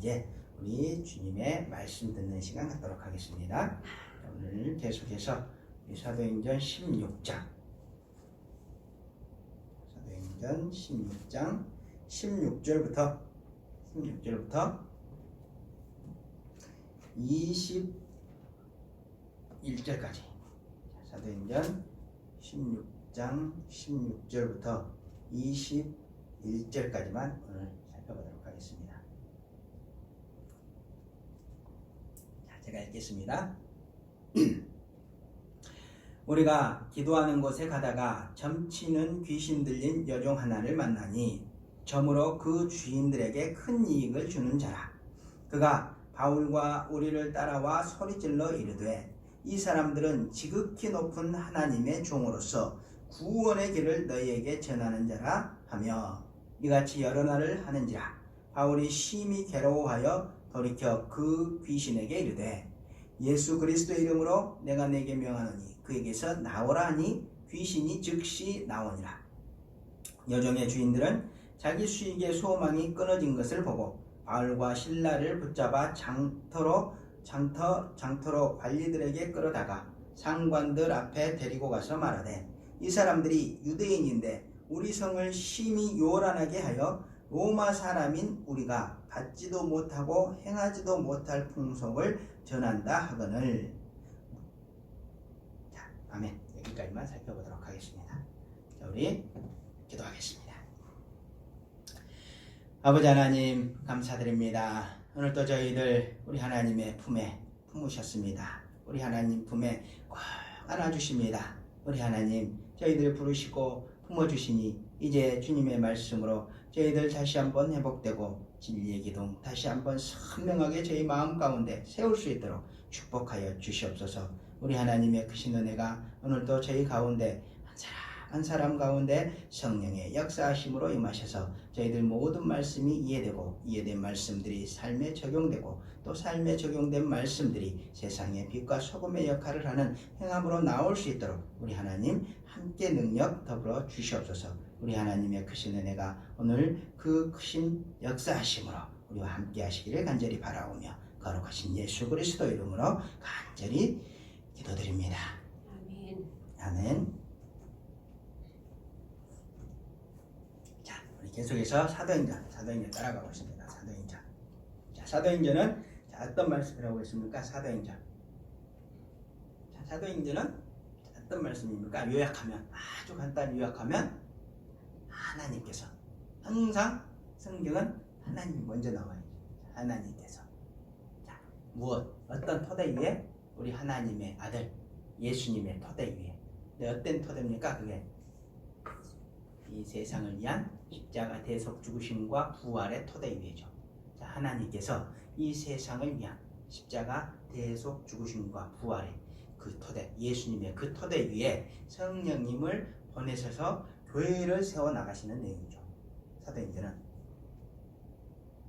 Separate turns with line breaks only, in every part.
이제 우리 주님의 말씀 듣는 시간 갖도록 하겠습니다. 오늘 계속해서 사도행전 16장 16절부터 21절까지 사도행전 16장 16절부터 21절까지만 오늘 살펴보도록 하겠습니다. 자, 제가 읽겠습니다. 우리가 기도하는 곳에 가다가 점치는 귀신 들린 여종 하나를 만나니 점으로 그 주인들에게 큰 이익을 주는 자라. 그가 바울과 우리를 따라와 소리질러 이르되 이 사람들은 지극히 높은 하나님의 종으로서 구원의 길을 너희에게 전하는 자라 하며 이같이 여러 날을 하는지라. 바울이 심히 괴로워하여 돌이켜 그 귀신에게 이르되 예수 그리스도의 이름으로 내가 네게 명하노니 그에게서 나오라 하니 귀신이 즉시 나오니라. 여종의 주인들은 자기 수익의 소망이 끊어진 것을 보고 바울과 실라를 붙잡아 장터로 관리들에게 끌어다가 상관들 앞에 데리고 가서 말하되 이 사람들이 유대인인데 우리 성을 심히 요란하게 하여 로마 사람인 우리가 받지도 못하고 행하지도 못할 풍속을 전한다 하거늘. 자, 아멘. 여기까지만 살펴보도록 하겠습니다. 자, 우리 기도하겠습니다. 아버지 하나님 감사드립니다. 오늘도 저희들 우리 하나님의 품에 품으셨습니다. 우리 하나님 품에 꽉 안아주십니다. 우리 하나님 저희들 부르시고 품어주시니 이제 주님의 말씀으로 저희들 다시 한번 회복되고 진리의 기둥 다시 한번 선명하게 저희 마음 가운데 세울 수 있도록 축복하여 주시옵소서. 우리 하나님의 크신 은혜가 오늘도 저희 가운데 한 사람 가운데 성령의 역사하심으로 임하셔서 저희들 모든 말씀이 이해된 말씀들이 삶에 적용되고 또 삶에 적용된 말씀들이 세상의 빛과 소금의 역할을 하는 행함으로 나올 수 있도록 우리 하나님 함께 능력 더불어 주시옵소서. 우리 하나님의 크신 은혜가 오늘 그 크신 역사하심으로 우리와 함께 하시기를 간절히 바라오며 거룩하신 예수 그리스도 이름으로 간절히 기도드립니다.
아멘.
아멘. 자, 우리 계속해서 사도행전 따라가고 있습니다. 사도행전. 자, 사도행전은 어떤 말씀을 하고 있습니까? 사도행전은 어떤 말씀입니까? 요약하면 아주 간단히 요약하면 하나님께서 항상 성경은 하나님이 먼저 나와요. 하나님께서 자, 어떤 토대 위에? 우리 하나님의 아들 예수님의 토대 위에. 어떤 토대입니까? 그게 이 세상을 위한 십자가 대속 죽으심과 부활의 토대 위에죠. 자, 하나님께서 이 세상을 위한 십자가 대속 죽으심과 부활의 그 토대, 예수님의 그 토대 위에 성령님을 보내셔서 교회를 세워나가시는 내용이죠. 사도행전은.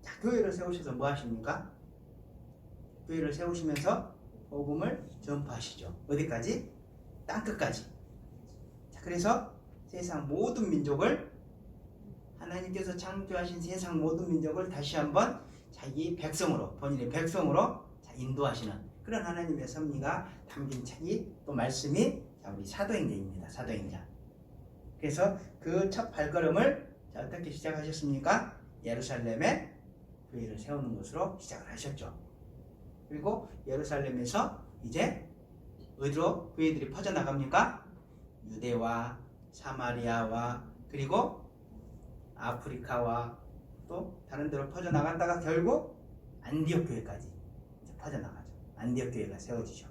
자, 교회를 세우셔서 뭐 하십니까? 교회를 세우시면서 복음을 전파하시죠. 어디까지? 땅끝까지. 자, 그래서 세상 모든 민족을 하나님께서 창조하신 세상 모든 민족을 다시 한번 자기 백성으로, 본인의 백성으로 인도하시는 그런 하나님의 섭리가 담긴 책이 또 말씀이 우리 사도행전입니다. 사도행전. 그래서 그 첫 발걸음을 어떻게 시작하셨습니까? 예루살렘에 교회를 세우는 것으로 시작을 하셨죠. 그리고 예루살렘에서 이제 어디로 교회들이 퍼져나갑니까? 유대와 사마리아와 그리고 아프리카와 또 다른 데로 퍼져나갔다가 결국 안디옥 교회까지 퍼져나가죠. 안디옥 교회가 세워지죠.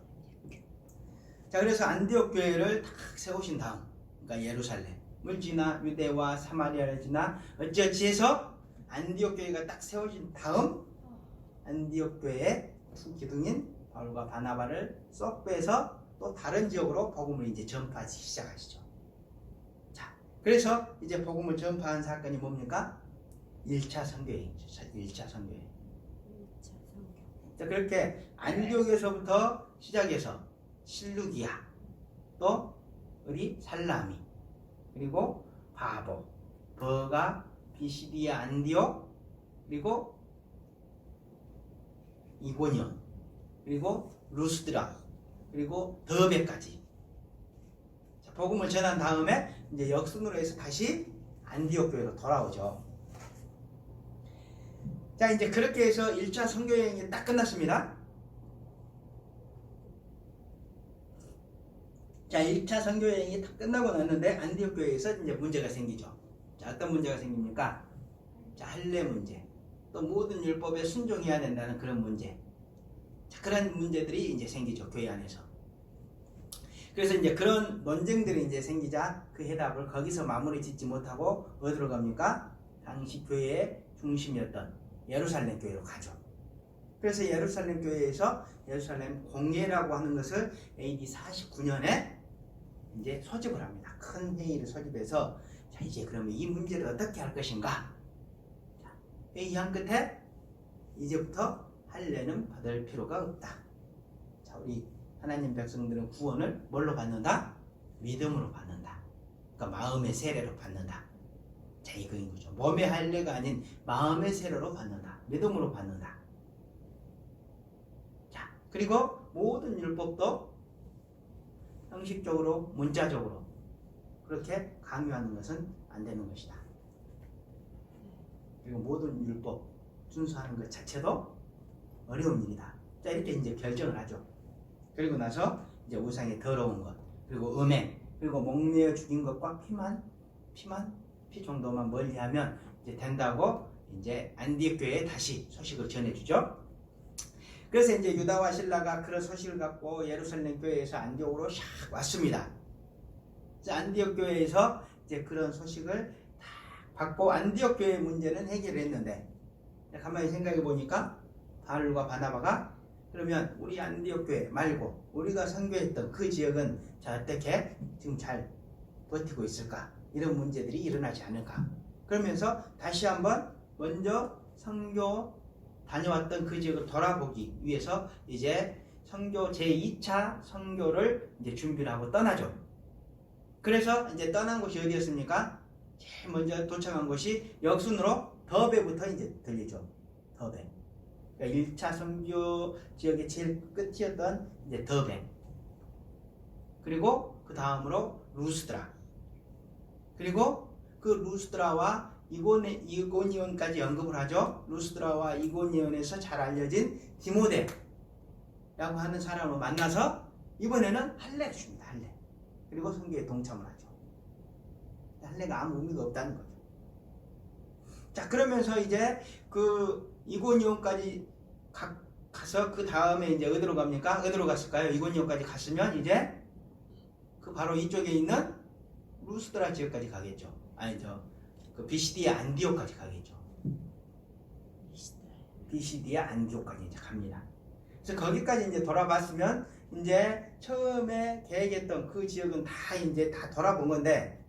자, 그래서 안디옥 교회를 딱 세우신 다음, 그러니까 예루살렘을 지나 유대와 사마리아를 지나 어찌어찌 해서 안디옥 교회가 딱 세워진 다음 안디옥 교회의 기둥인 바울과 바나바를 쏙 빼서 또 다른 지역으로 복음을 이제 전파하기 시작하시죠. 자, 그래서 이제 복음을 전파한 사건이 뭡니까? 1차 선교회이죠. 1차 선교회. 자, 그렇게 안디옥에서부터 시작해서 실루기아, 또 어디 살라미, 그리고 바보, 버가, 비시디아, 안디옥, 그리고 이고니온, 그리고 루스드라, 그리고 더베까지. 자, 복음을 전한 다음에 이제 역순으로 해서 다시 안디옥 교회로 돌아오죠. 자, 이제 그렇게 해서 1차 선교 여행이 딱 끝났습니다. 자, 1차 선교 여행이 다 끝나고 났는데 안디옥 교회에서 이제 문제가 생기죠. 자, 어떤 문제가 생깁니까? 자, 할례 문제, 또 모든 율법에 순종해야 된다는 그런 문제. 자, 그런 문제들이 이제 생기죠, 교회 안에서. 그래서 이제 그런 논쟁들이 이제 생기자 그 해답을 거기서 마무리 짓지 못하고 어디로 갑니까? 당시 교회의 중심이었던 예루살렘 교회로 가죠. 그래서 예루살렘 교회에서 예루살렘 공예라고 하는 것을 AD 49년에 이제 소집을 합니다. 큰 회의를 소집해서 자, 이제 그러면 이 문제를 어떻게 할 것인가? 자, 회의한 끝에 이제부터 할례는 받을 필요가 없다. 자, 우리 하나님 백성들은 구원을 뭘로 받는다? 믿음으로 받는다. 그러니까 마음의 세례로 받는다. 자, 이거인 거죠. 몸의 할례가 아닌 마음의 세례로 받는다. 믿음으로 받는다. 자, 그리고 모든 율법도 형식적으로, 문자적으로 그렇게 강요하는 것은 안 되는 것이다. 그리고 모든 율법 준수하는 것 자체도 어려운 일이다. 자, 이렇게 이제 결정을 하죠. 그리고 나서 이제 우상의 더러운 것, 그리고 음행, 그리고 목매어 죽인 것과 피 정도만 멀리하면 이제 된다고 이제 안디옥 교회에 다시 소식을 전해주죠. 그래서 이제 유다와 실라가 그런 소식을 갖고 예루살렘 교회에서 안디옥으로 샥 왔습니다. 안디옥 교회에서 이제 그런 소식을 다 받고 안디옥 교회의 문제는 해결했는데, 가만히 생각해 보니까 바울과 바나바가 그러면 우리 안디옥 교회 말고 우리가 선교했던 그 지역은 자, 어떻게 지금 잘 버티고 있을까? 이런 문제들이 일어나지 않을까? 그러면서 다시 한번 먼저 선교 다녀왔던 그 지역을 돌아보기 위해서 이제 선교 제2차 선교를 이제 준비를 하고 떠나죠. 그래서 이제 떠난 곳이 어디였습니까? 제일 먼저 도착한 곳이 역순으로 더베부터 이제 들리죠. 더베. 그러니까 1차 선교 지역의 제일 끝이었던 이제 더베. 그리고 그 다음으로 루스드라. 그리고 그 루스드라와 이고니온까지 언급을 하죠. 루스드라와 이고니온에서 잘 알려진 디모데라고 하는 사람을 만나서 이번에는 할례를 줍니다. 할례. 그리고 선교에 동참을 하죠. 할례가 아무 의미가 없다는 거죠. 자, 그러면서 이제 그 이고니온까지 가서 그 다음에 이제 어디로 갑니까? 어디로 갔을까요? 이고니온까지 갔으면 이제 그 바로 이쪽에 있는 루스드라 지역까지 가겠죠. 아니죠. 그 비시디아 안디옥까지 가겠죠. 비시디아 안디옥까지 이제 갑니다. 그래서 거기까지 이제 돌아봤으면 이제 처음에 계획했던 그 지역은 다 이제 다 돌아본 건데,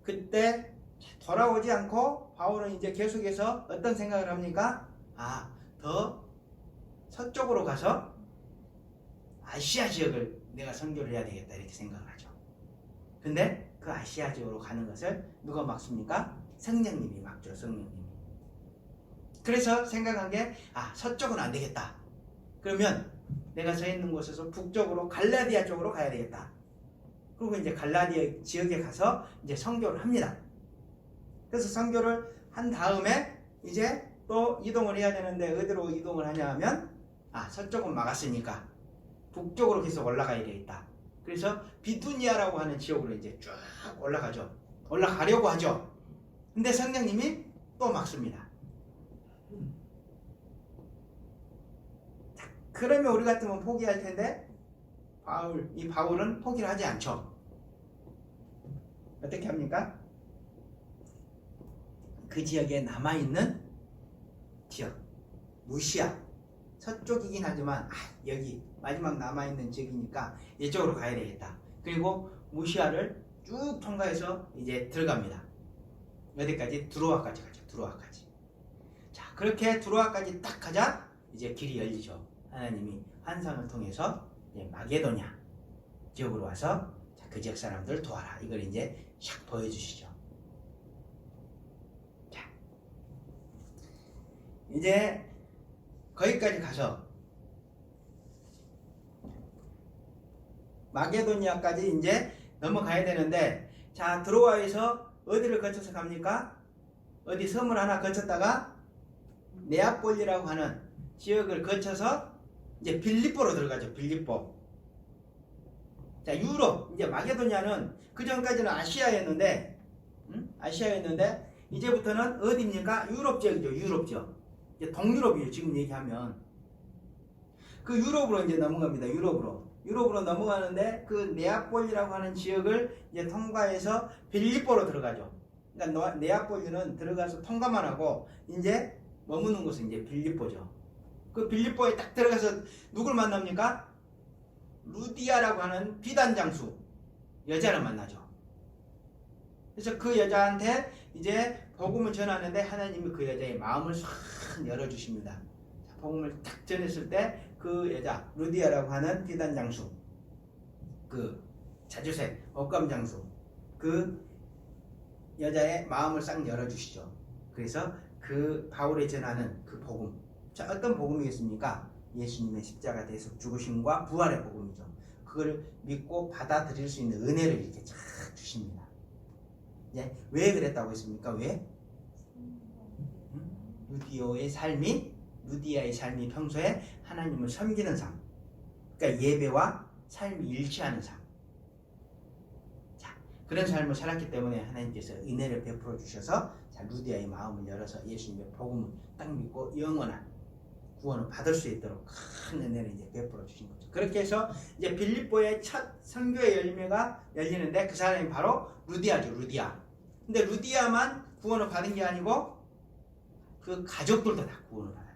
그때 돌아오지 않고 바울은 이제 계속해서 어떤 생각을 합니까? 더 서쪽으로 가서 아시아 지역을 내가 선교를 해야 되겠다 이렇게 생각을 하죠. 근데 그 아시아 지역으로 가는 것을 누가 막습니까? 성령님이 막죠. 성령님이. 그래서 생각한 게 서쪽은 안 되겠다. 그러면 내가 서 있는 곳에서 북쪽으로 갈라디아 쪽으로 가야 되겠다. 그리고 이제 갈라디아 지역에 가서 이제 선교를 합니다. 그래서 선교를 한 다음에 이제 또 이동을 해야 되는데 어디로 이동을 하냐 하면 서쪽은 막았으니까 북쪽으로 계속 올라가야 되겠다. 그래서 비두니아라고 하는 지역으로 이제 쭉 올라가죠. 올라가려고 하죠. 근데 성령님이 또 막습니다. 자, 그러면 우리 같으면 포기할 텐데 이 바울은 포기를 하지 않죠. 어떻게 합니까? 그 지역에 남아있는 지역, 무시아, 서쪽이긴 하지만 여기 마지막 남아있는 지역이니까 이쪽으로 가야 되겠다. 그리고 무시아를 쭉 통과해서 이제 들어갑니다. 어디까지? 드로아까지 가죠. 드로아까지. 자, 그렇게 드로아까지 딱 가자 이제 길이 열리죠. 하나님이 환상을 통해서 이제 마게도냐 지역으로 와서 그 지역 사람들 도와라. 이걸 이제 샥 보여주시죠. 자, 이제 거기까지 가서 마게도니아까지 이제 넘어가야 되는데, 자, 드로아에서 어디를 거쳐서 갑니까? 어디 섬을 하나 거쳤다가 네아폴리라고 하는 지역을 거쳐서 이제 빌립보로 들어가죠. 빌립보. 자, 유럽. 이제 마게도니아는 그 전까지는 아시아였는데, 아시아였는데 이제부터는 어디입니까? 유럽 지역이죠. 유럽 지역. 이제 동유럽이에요. 지금 얘기하면. 그 유럽으로 이제 넘어갑니다. 유럽으로 넘어가는데 그 네아폴리라고 하는 지역을 이제 통과해서 빌립보로 들어가죠. 그러니까 네아폴리는 들어가서 통과만 하고 이제 머무는 곳은 이제 빌립보죠. 그 빌립보에 딱 들어가서 누굴 만납니까? 루디아라고 하는 비단 장수 여자를 만나죠. 그래서 그 여자한테 이제 복음을 전하는데 하나님이 그 여자의 마음을 싹 열어주십니다. 복음을 딱 전했을 때 그 여자 루디아라고 하는 비단 장수, 그 자주색 옷감 장수, 그 여자의 마음을 싹 열어주시죠. 그래서 그 바울이 전하는 그 복음, 자, 어떤 복음이겠습니까? 예수님의 십자가 대속 죽으심과 부활의 복음이죠. 그걸 믿고 받아들일 수 있는 은혜를 이렇게 쫙 주십니다. 예? 왜 그랬다고 했습니까? 왜? 루디아의 삶이 평소에 하나님을 섬기는 삶, 그러니까 예배와 삶이 일치하는 삶. 자, 그런 삶을 살았기 때문에 하나님께서 은혜를 베풀어 주셔서, 자, 루디아의 마음을 열어서 예수님의 복음을 딱 믿고 영원한 구원을 받을 수 있도록 큰 은혜를 이제 베풀어 주신 거죠. 그렇게 해서 이제 빌립보의 첫 선교의 열매가 열리는데 그 사람이 바로 루디아죠. 루디아. 근데 루디아만 구원을 받은 게 아니고 그 가족들도 다 구원을 받았죠.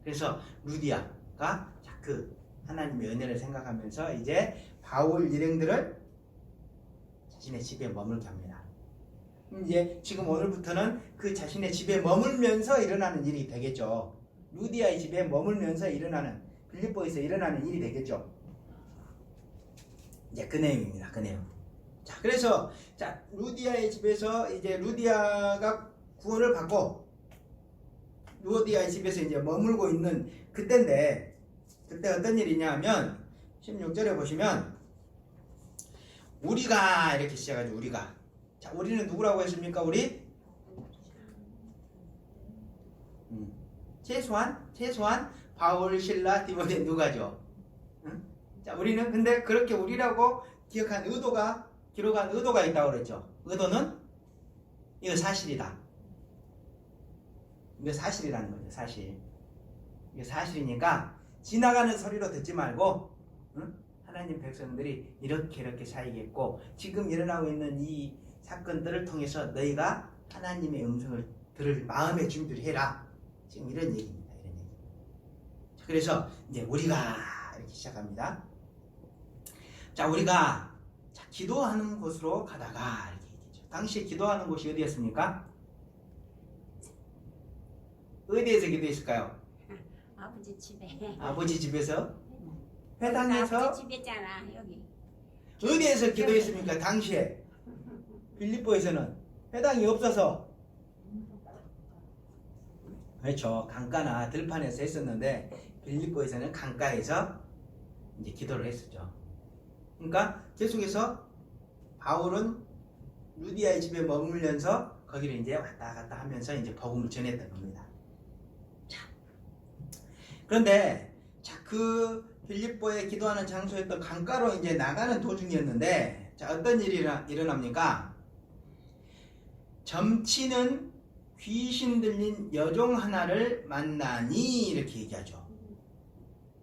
그래서 루디아가 그 하나님의 은혜를 생각하면서 이제 바울 일행들을 자신의 집에 머물게 합니다. 이제 지금 오늘부터는 그 자신의 집에 머물면서 일어나는 일이 되겠죠. 루디아의 집에 머물면서 일어나는, 빌립보에서 일어나는 일이 되겠죠. 이제 그 내용입니다. 그 내용. 자, 그래서 자, 루디아의 집에서 이제 루디아가 구원을 받고 루디아의 집에서 이제 머물고 있는 그때인데, 그때 어떤 일이냐 하면 16절에 보시면 우리가 이렇게 시작하죠. 우리가. 자, 우리는 누구라고 했습니까? 우리? 최소한 바울, 실라, 디모데 누가죠. 응? 자, 우리는 근데 그렇게 우리라고 기록한 의도가 있다고 그랬죠. 의도는 이거 사실이다. 이거 사실이라는 거죠. 사실. 이게 사실이니까 지나가는 소리로 듣지 말고, 응? 하나님 백성들이 이렇게 살겠고 지금 일어나고 있는 이 사건들을 통해서 너희가 하나님의 음성을 들을 마음의 준비를 해라. 지금 이런 얘기입니다. 이런 얘기. 자, 그래서 이제 우리가 이렇게 시작합니다. 자, 우리가 기도하는 곳으로 가다가 이렇게 얘기죠. 당시에 기도하는 곳이 어디였습니까? 어디에서 기도했을까요?
아버지 집에.
아버지 집에서? 회당에서?
아버지 집에잖아 여기.
어디에서 기도했습니까? 당시에 빌립보에서는 회당이 없어서, 그렇죠, 강가나 들판에서 했었는데 빌립보에서는 강가에서 이제 기도를 했었죠. 그러니까 계속해서 바울은 루디아의 집에 머물면서 거기를 이제 왔다 갔다 하면서 이제 복음을 전했던 겁니다. 자, 그런데 자, 그 빌립보에 기도하는 장소였던 강가로 이제 나가는 도중이었는데, 자, 어떤 일이 일어납니까? 점치는 귀신 들린 여종 하나를 만나니 이렇게 얘기하죠.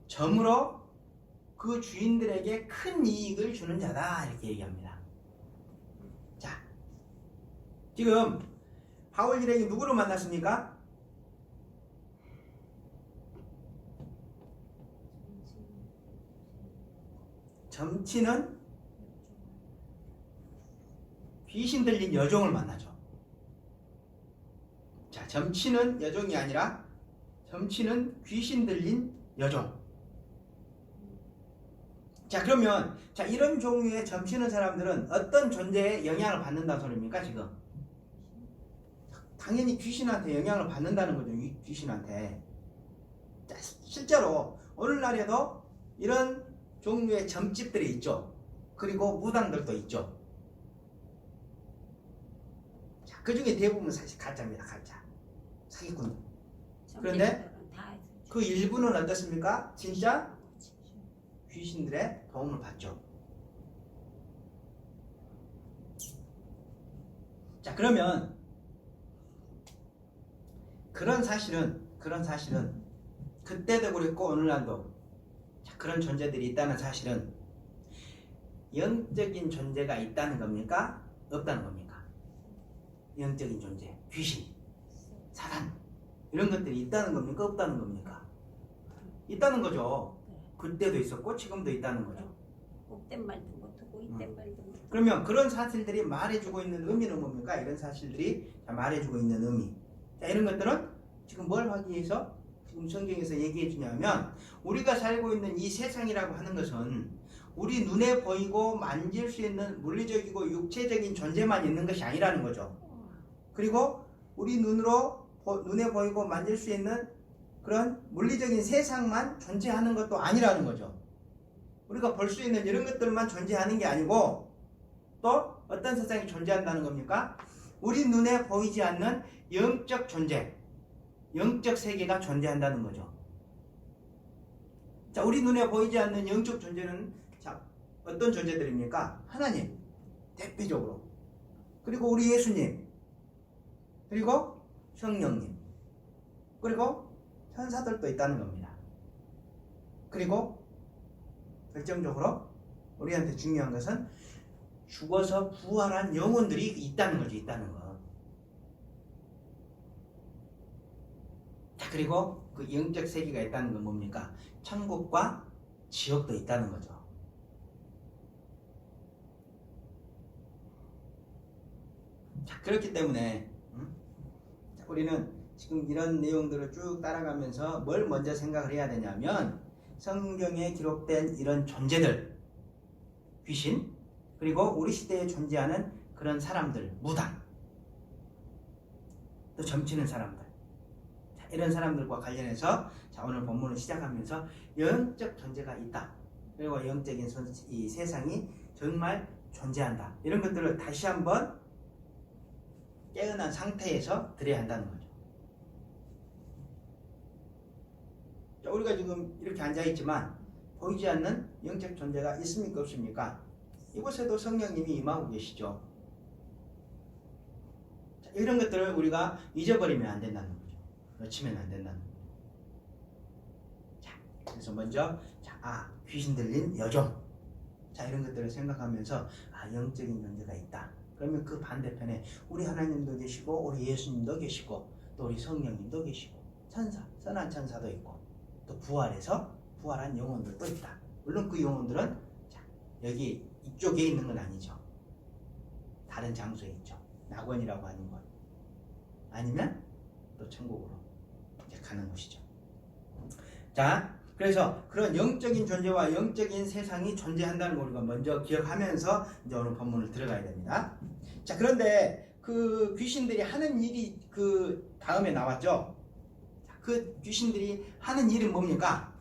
점으로 그 주인들에게 큰 이익을 주는 자다 이렇게 얘기합니다. 자, 지금 바울 일행이 누구를 만났습니까? 점치는 귀신 들린 여종을 만나죠. 자, 점치는 여종이 아니라 점치는 귀신 들린 여종. 자, 그러면 자, 이런 종류의 점치는 사람들은 어떤 존재에 영향을 받는다는 소리입니까? 지금 당연히 귀신한테 영향을 받는다는 거죠. 귀신한테. 자, 실제로 오늘날에도 이런 종류의 점집들이 있죠. 그리고 무당들도 있죠. 자, 그 중에 대부분 사실 가짜입니다. 가짜. 사기꾼. 그런데 그 일부는 어떻습니까? 진짜 귀신들의 도움을 받죠. 자, 그러면 그런 사실은 그때도 그랬고 오늘날도 그런 존재들이 있다는 사실은 영적인 존재가 있다는 겁니까? 없다는 겁니까? 영적인 존재, 귀신, 사단 이런 것들이 있다는 겁니까? 없다는 겁니까? 있다는 거죠. 그때도 있었고 지금도 있다는 거죠.
못된 말도 못하고 이땐 말도 못하고.
그러면 그런 사실들이 말해주고 있는 의미는 뭡니까? 이런 사실들이 말해주고 있는 의미. 자, 이런 것들은 지금 뭘 하기 위해서 지금 성경에서 얘기해 주냐면 우리가 살고 있는 이 세상이라고 하는 것은 우리 눈에 보이고 만질 수 있는 물리적이고 육체적인 존재만 있는 것이 아니라는 거죠. 그리고 우리 눈에 보이고 만질 수 있는 그런 물리적인 세상만 존재하는 것도 아니라는 거죠. 우리가 볼 수 있는 이런 것들만 존재하는 게 아니고 또 어떤 세상이 존재한다는 겁니까? 우리 눈에 보이지 않는 영적 존재, 영적 세계가 존재한다는 거죠. 자, 우리 눈에 보이지 않는 영적 존재는 자, 어떤 존재들입니까? 하나님, 대표적으로. 그리고 우리 예수님, 그리고 성령님, 그리고 천사들도 있다는 겁니다. 그리고 결정적으로 우리한테 중요한 것은 죽어서 부활한 영혼들이 있다는 거죠. 있다는 거. 자, 그리고 그 영적 세계가 있다는 건 뭡니까? 천국과 지옥도 있다는 거죠. 자, 그렇기 때문에 자, 우리는 지금 이런 내용들을 쭉 따라가면서 뭘 먼저 생각을 해야 되냐면 성경에 기록된 이런 존재들, 귀신, 그리고 우리 시대에 존재하는 그런 사람들, 무당, 또 점치는 사람들, 자, 이런 사람들과 관련해서 자, 오늘 본문을 시작하면서 영적 존재가 있다. 그리고 영적인 이 세상이 정말 존재한다. 이런 것들을 다시 한번 깨어난 상태에서 들어야 한다는 거죠. 자, 우리가 지금 이렇게 앉아있지만 보이지 않는 영적 존재가 있습니까? 없습니까? 이곳에도 성령님이 임하고 계시죠. 자, 이런 것들을 우리가 잊어버리면 안 된다는 거죠. 놓치면 안 된다는 거죠. 자, 그래서 먼저 귀신 들린 여종. 자, 이런 것들을 생각하면서 영적인 존재가 있다. 그러면 그 반대편에 우리 하나님도 계시고 우리 예수님도 계시고 또 우리 성령님도 계시고 천사, 선한 천사도 있고 또 부활해서 부활한 영혼들도 있다. 물론 그 영혼들은 여기 이쪽에 있는 건 아니죠. 다른 장소에 있죠. 낙원이라고 하는 것. 아니면 또 천국으로 이제 가는 곳이죠. 자, 그래서 그런 영적인 존재와 영적인 세상이 존재한다는 걸 우리가 먼저 기억하면서 이제 오늘 본문을 들어가야 됩니다. 자, 그런데 그 귀신들이 하는 일이 그 다음에 나왔죠. 그 귀신들이 하는 일은 뭡니까?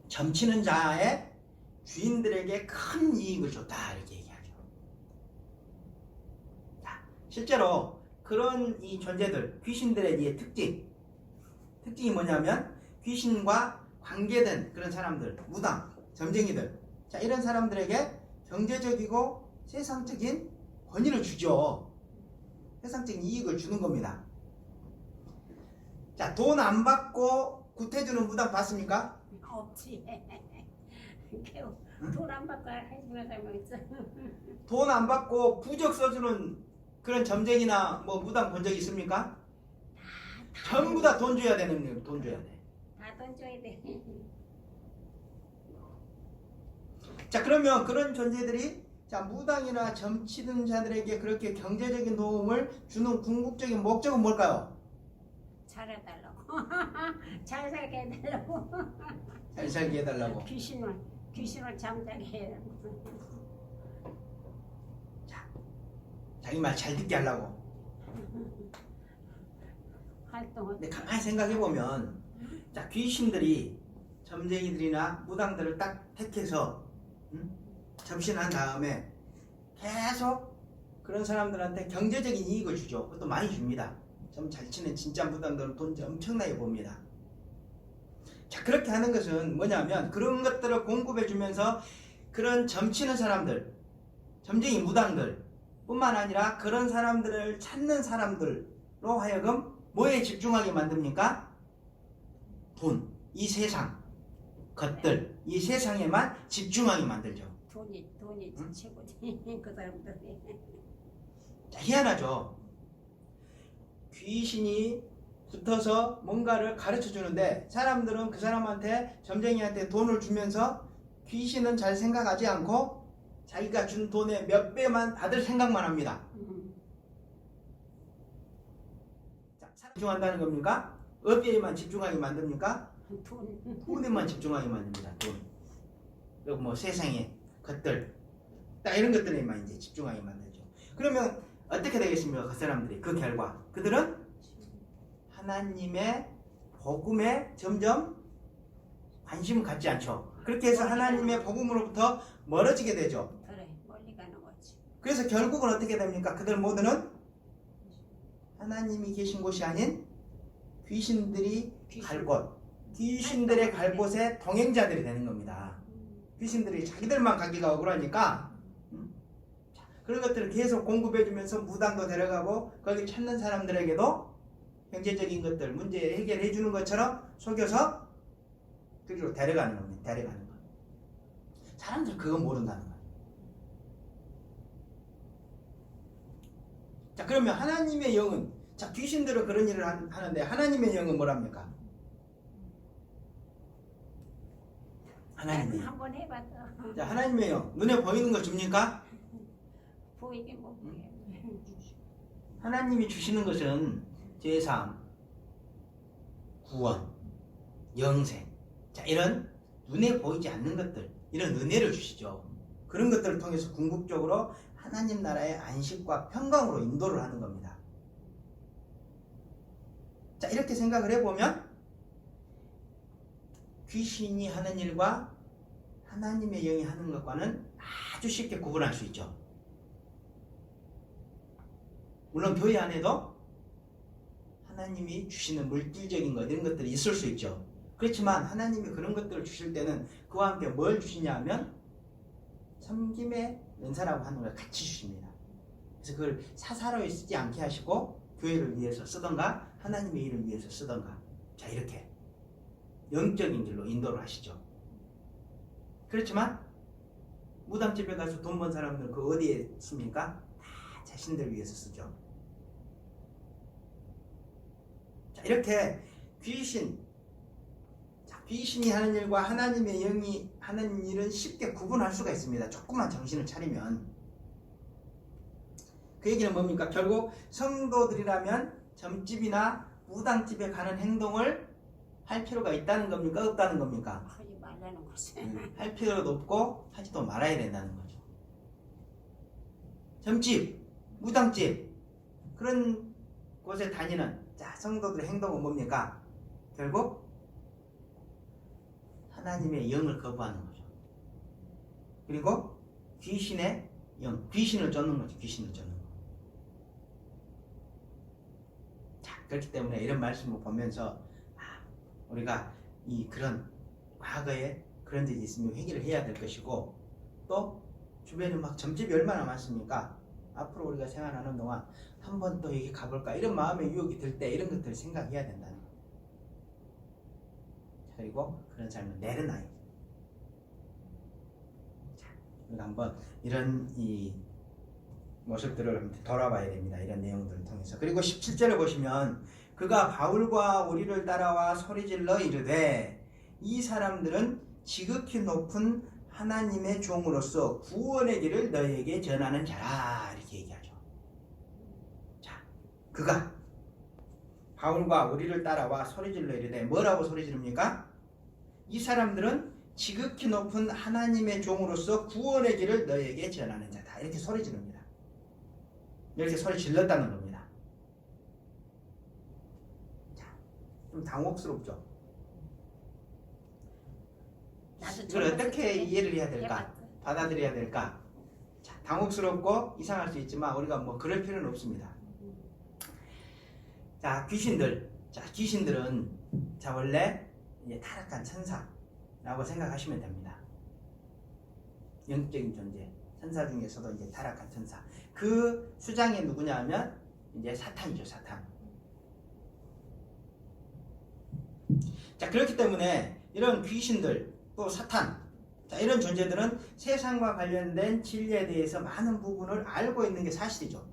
점치는 자의 주인들에게 큰 이익을 줬다 이렇게 얘기하죠. 자, 실제로 그런 이 존재들, 귀신들의 이 특징이 뭐냐면 귀신과 관계된 그런 사람들, 무당, 점쟁이들, 자, 이런 사람들에게 경제적이고 세상적인 권위를 주죠. 세상적인 이익을 주는 겁니다. 자, 돈 안 받고 구태주는 무당 봤습니까?
없지. 돈 안 받고 해주는 사람 있어.
돈 안 받고 부적 써주는 그런 점쟁이나 뭐 무당 본 적 있습니까? 전부 다 돈 줘야 되는 거예요. 돈 줘야 돼.
다 돈 줘야 돼.
자, 그러면 그런 존재들이 자, 무당이나 점치는 자들에게 그렇게 경제적인 도움을 주는 궁극적인 목적은 뭘까요?
잘해달라고. 잘 살게 해달라고.
잘 살게 해달라고.
귀신을 잠자게 해달라고.
자, 자기 말 잘 듣게 하려고.
활동을.
근데 가만히 생각해 보면, 자, 귀신들이 점쟁이들이나 무당들을 딱 택해서 접신한 다음에 계속 그런 사람들한테 경제적인 이익을 주죠. 그것도 많이 줍니다. 좀 잘 치는 진짜 무당들은 돈 엄청나게 봅니다. 자, 그렇게 하는 것은 뭐냐면 그런 것들을 공급해 주면서 그런 점치는 사람들, 점쟁이 무당들 뿐만 아니라 그런 사람들을 찾는 사람들로 하여금 뭐에 집중하게 만듭니까? 돈, 이 세상 것들, 이 세상에만 집중하게 만들죠.
돈이
응?
최고지. 그 사람들이.
자, 희한하죠. 귀신이 붙어서 뭔가를 가르쳐 주는데 사람들은 그 사람한테, 점쟁이한테 돈을 주면서 귀신은 잘 생각하지 않고 자기가 준 돈의 몇 배만 받을 생각만 합니다. 자, 집중한다는 겁니까? 어디에만 집중하게 만듭니까? 돈에만 집중하게 만듭니다. 돈. 그리고 뭐 세상의 것들, 딱 이런 것들에만 이제 집중하게 만들죠. 그러면 어떻게 되겠습니까? 그 사람들이 그 결과 그들은 하나님의 복음에 점점 관심을 갖지 않죠. 그렇게 해서 하나님의 복음으로부터 멀어지게 되죠.
그래, 멀리 가는 거지.
그래서 결국은 어떻게 됩니까? 그들 모두는 하나님이 계신 곳이 아닌 귀신들이 갈 곳, 귀신들의 갈 곳에 동행자들이 되는 겁니다. 귀신들이 자기들만 가기가 억울하니까 그런 것들을 계속 공급해주면서 무당도 데려가고 거기 찾는 사람들에게도 경제적인 것들 문제 해결해 주는 것처럼 속여서 그리로 데려가는 겁니다. 데려가는 거. 사람들 그거 모른다는 거예요. 자, 그러면 하나님의 영은, 자, 귀신들은 그런 일을 하는데 하나님의 영은 뭐랍니까? 하나님의 영.
한번 해봤어.
자, 하나님의 영. 눈에 보이는 거 줍니까?
보이긴 못 보여.
하나님이 주시는 것은 제사함, 구원, 영생, 자, 이런 눈에 보이지 않는 것들, 이런 은혜를 주시죠. 그런 것들을 통해서 궁극적으로 하나님 나라의 안식과 평강으로 인도를 하는 겁니다. 자, 이렇게 생각을 해보면 귀신이 하는 일과 하나님의 영이 하는 것과는 아주 쉽게 구분할 수 있죠. 물론 교회 안에도 하나님이 주시는 물질적인 것, 이런 것들이 있을 수 있죠. 그렇지만 하나님이 그런 것들을 주실 때는 그와 함께 뭘 주시냐 하면 섬김의 은사라고 하는 걸 같이 주십니다. 그래서 그걸 사사로이 쓰지 않게 하시고 교회를 위해서 쓰던가 하나님의 일을 위해서 쓰던가, 자, 이렇게 영적인 길로 인도를 하시죠. 그렇지만 무당집에 가서 돈 번 사람들은 그 어디에 씁니까? 다 자신들 위해서 쓰죠. 자, 이렇게 귀신이 하는 일과 하나님의 영이 하는 일은 쉽게 구분할 수가 있습니다. 조금만 정신을 차리면. 그 얘기는 뭡니까? 결국 성도들이라면 점집이나 무당집에 가는 행동을 할 필요가 있다는 겁니까? 없다는 겁니까?
하지 말라는 거지.
할 필요도 없고 하지도 말아야 된다는 거죠. 점집, 무당집, 그런 곳에 다니는, 자, 성도들의 행동은 뭡니까? 결국 하나님의 영을 거부하는 거죠. 그리고 귀신의 영, 귀신을 쫓는 거죠. 귀신을 쫓는 거. 자, 그렇기 때문에 이런 말씀을 보면서 우리가 그런 과거에 그런 일이 있으면 회개를 해야 될 것이고, 또 주변에 막 점집이 얼마나 많습니까? 앞으로 우리가 생활하는 동안 한 번 또 여기 가볼까, 이런 마음의 유혹이 들 때 이런 것들을 생각해야 된다는 거예요. 그리고 그런 삶을 내려놔야 돼요. 자, 우리가 한번 이런 이 모습들을 한번 돌아봐야 됩니다. 이런 내용들을 통해서. 그리고 17절을 보시면 그가 바울과 우리를 따라와 소리질러 이르되 이 사람들은 지극히 높은 하나님의 종으로서 구원의 길을 너희에게 전하는 자라, 이렇게 얘기하죠. 자, 그가 바울과 우리를 따라와 소리질러 이르되, 뭐라고 소리지릅니까? 이 사람들은 지극히 높은 하나님의 종으로서 구원의 길을 너희에게 전하는 자다, 이렇게 소리지릅니다. 이렇게 소리 질렀다는 겁니다. 좀 당혹스럽죠.
나도
이걸 어떻게 이해를 해야 될까?
해봤어.
받아들여야 될까? 자, 당혹스럽고 이상할 수 있지만 우리가 뭐 그럴 필요는 없습니다. 자, 귀신들. 자, 귀신들은 자 원래 이제 타락한 천사라고 생각하시면 됩니다. 영적인 존재. 천사 중에서도 이제 타락한 천사. 그 수장이 누구냐 하면 이제 사탄이죠, 사탄. 자, 그렇기 때문에 이런 귀신들 또 사탄, 자, 이런 존재들은 세상과 관련된 진리에 대해서 많은 부분을 알고 있는 게 사실이죠.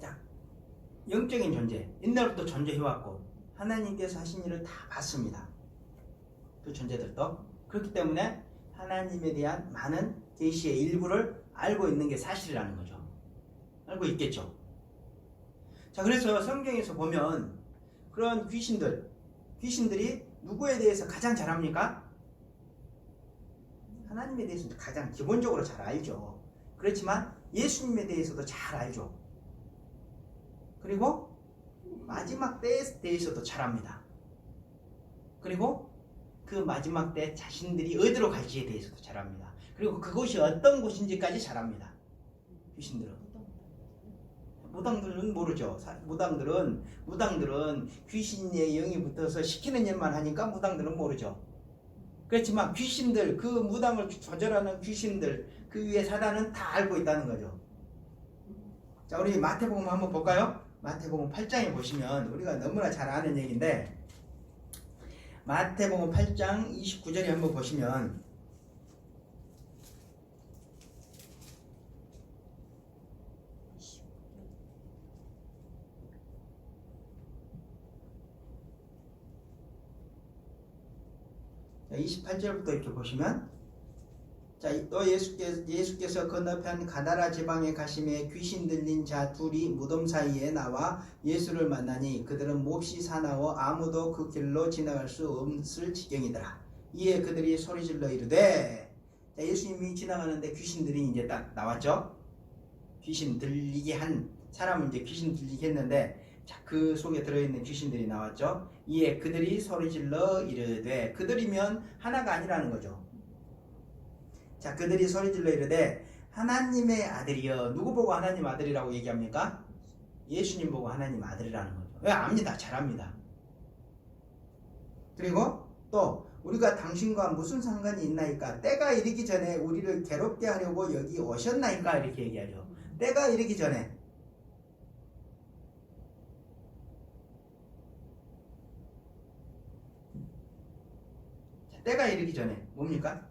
자, 영적인 존재, 옛날부터 존재해왔고 하나님께서 하신 일을 다 봤습니다. 그 존재들도. 그렇기 때문에 하나님에 대한 많은 계시의 일부를 알고 있는 게 사실이라는 거죠. 알고 있겠죠. 자, 그래서 성경에서 보면 그런 귀신들이 누구에 대해서 가장 잘 압니까? 하나님에 대해서 가장 기본적으로 잘 알죠. 그렇지만 예수님에 대해서도 잘 알죠. 그리고 마지막 때에 대해서도 잘 압니다. 그리고 그 마지막 때 자신들이 어디로 갈지에 대해서도 잘 압니다. 그리고 그곳이 어떤 곳인지까지 잘 압니다. 귀신들은. 무당들은 모르죠. 무당들은 귀신의 영이 붙어서 시키는 일만 하니까 무당들은 모르죠. 그렇지만 귀신들, 그 무당을 조절하는 귀신들, 그 위에 사단은 다 알고 있다는 거죠. 자, 우리 마태복음 한번 볼까요? 마태복음 8장에 보시면 우리가 너무나 잘 아는 얘기인데 마태복음 8장 29절에 한번 보시면 자, 28절부터 이렇게 보시면 자, 또 예수께서 건너편 가다라 지방에 가심에 귀신 들린 자 둘이 무덤 사이에 나와 예수를 만나니 그들은 몹시 사나워 아무도 그 길로 지나갈 수 없을 지경이더라. 이에 그들이 소리질러 이르되, 자, 예수님이 지나가는데 귀신들이 이제 딱 나왔죠. 귀신 들리게 한 사람은 이제 귀신 들리게 했는데 자, 그 속에 들어있는 귀신들이 나왔죠. 이에 그들이 소리질러 이르되, 그들이면 하나가 아니라는 거죠. 자, 그들이 소리질러 이르되 하나님의 아들이여. 누구 보고 하나님 아들이라고 얘기합니까? 예수님 보고 하나님 아들이라는 거죠. 왜? 압니다. 잘 압니다. 그리고 또 우리가 당신과 무슨 상관이 있나이까? 때가 이르기 전에 우리를 괴롭게 하려고 여기 오셨나이까? 이렇게 얘기하죠. 때가 이르기 전에. 자, 때가 이르기 전에 뭡니까?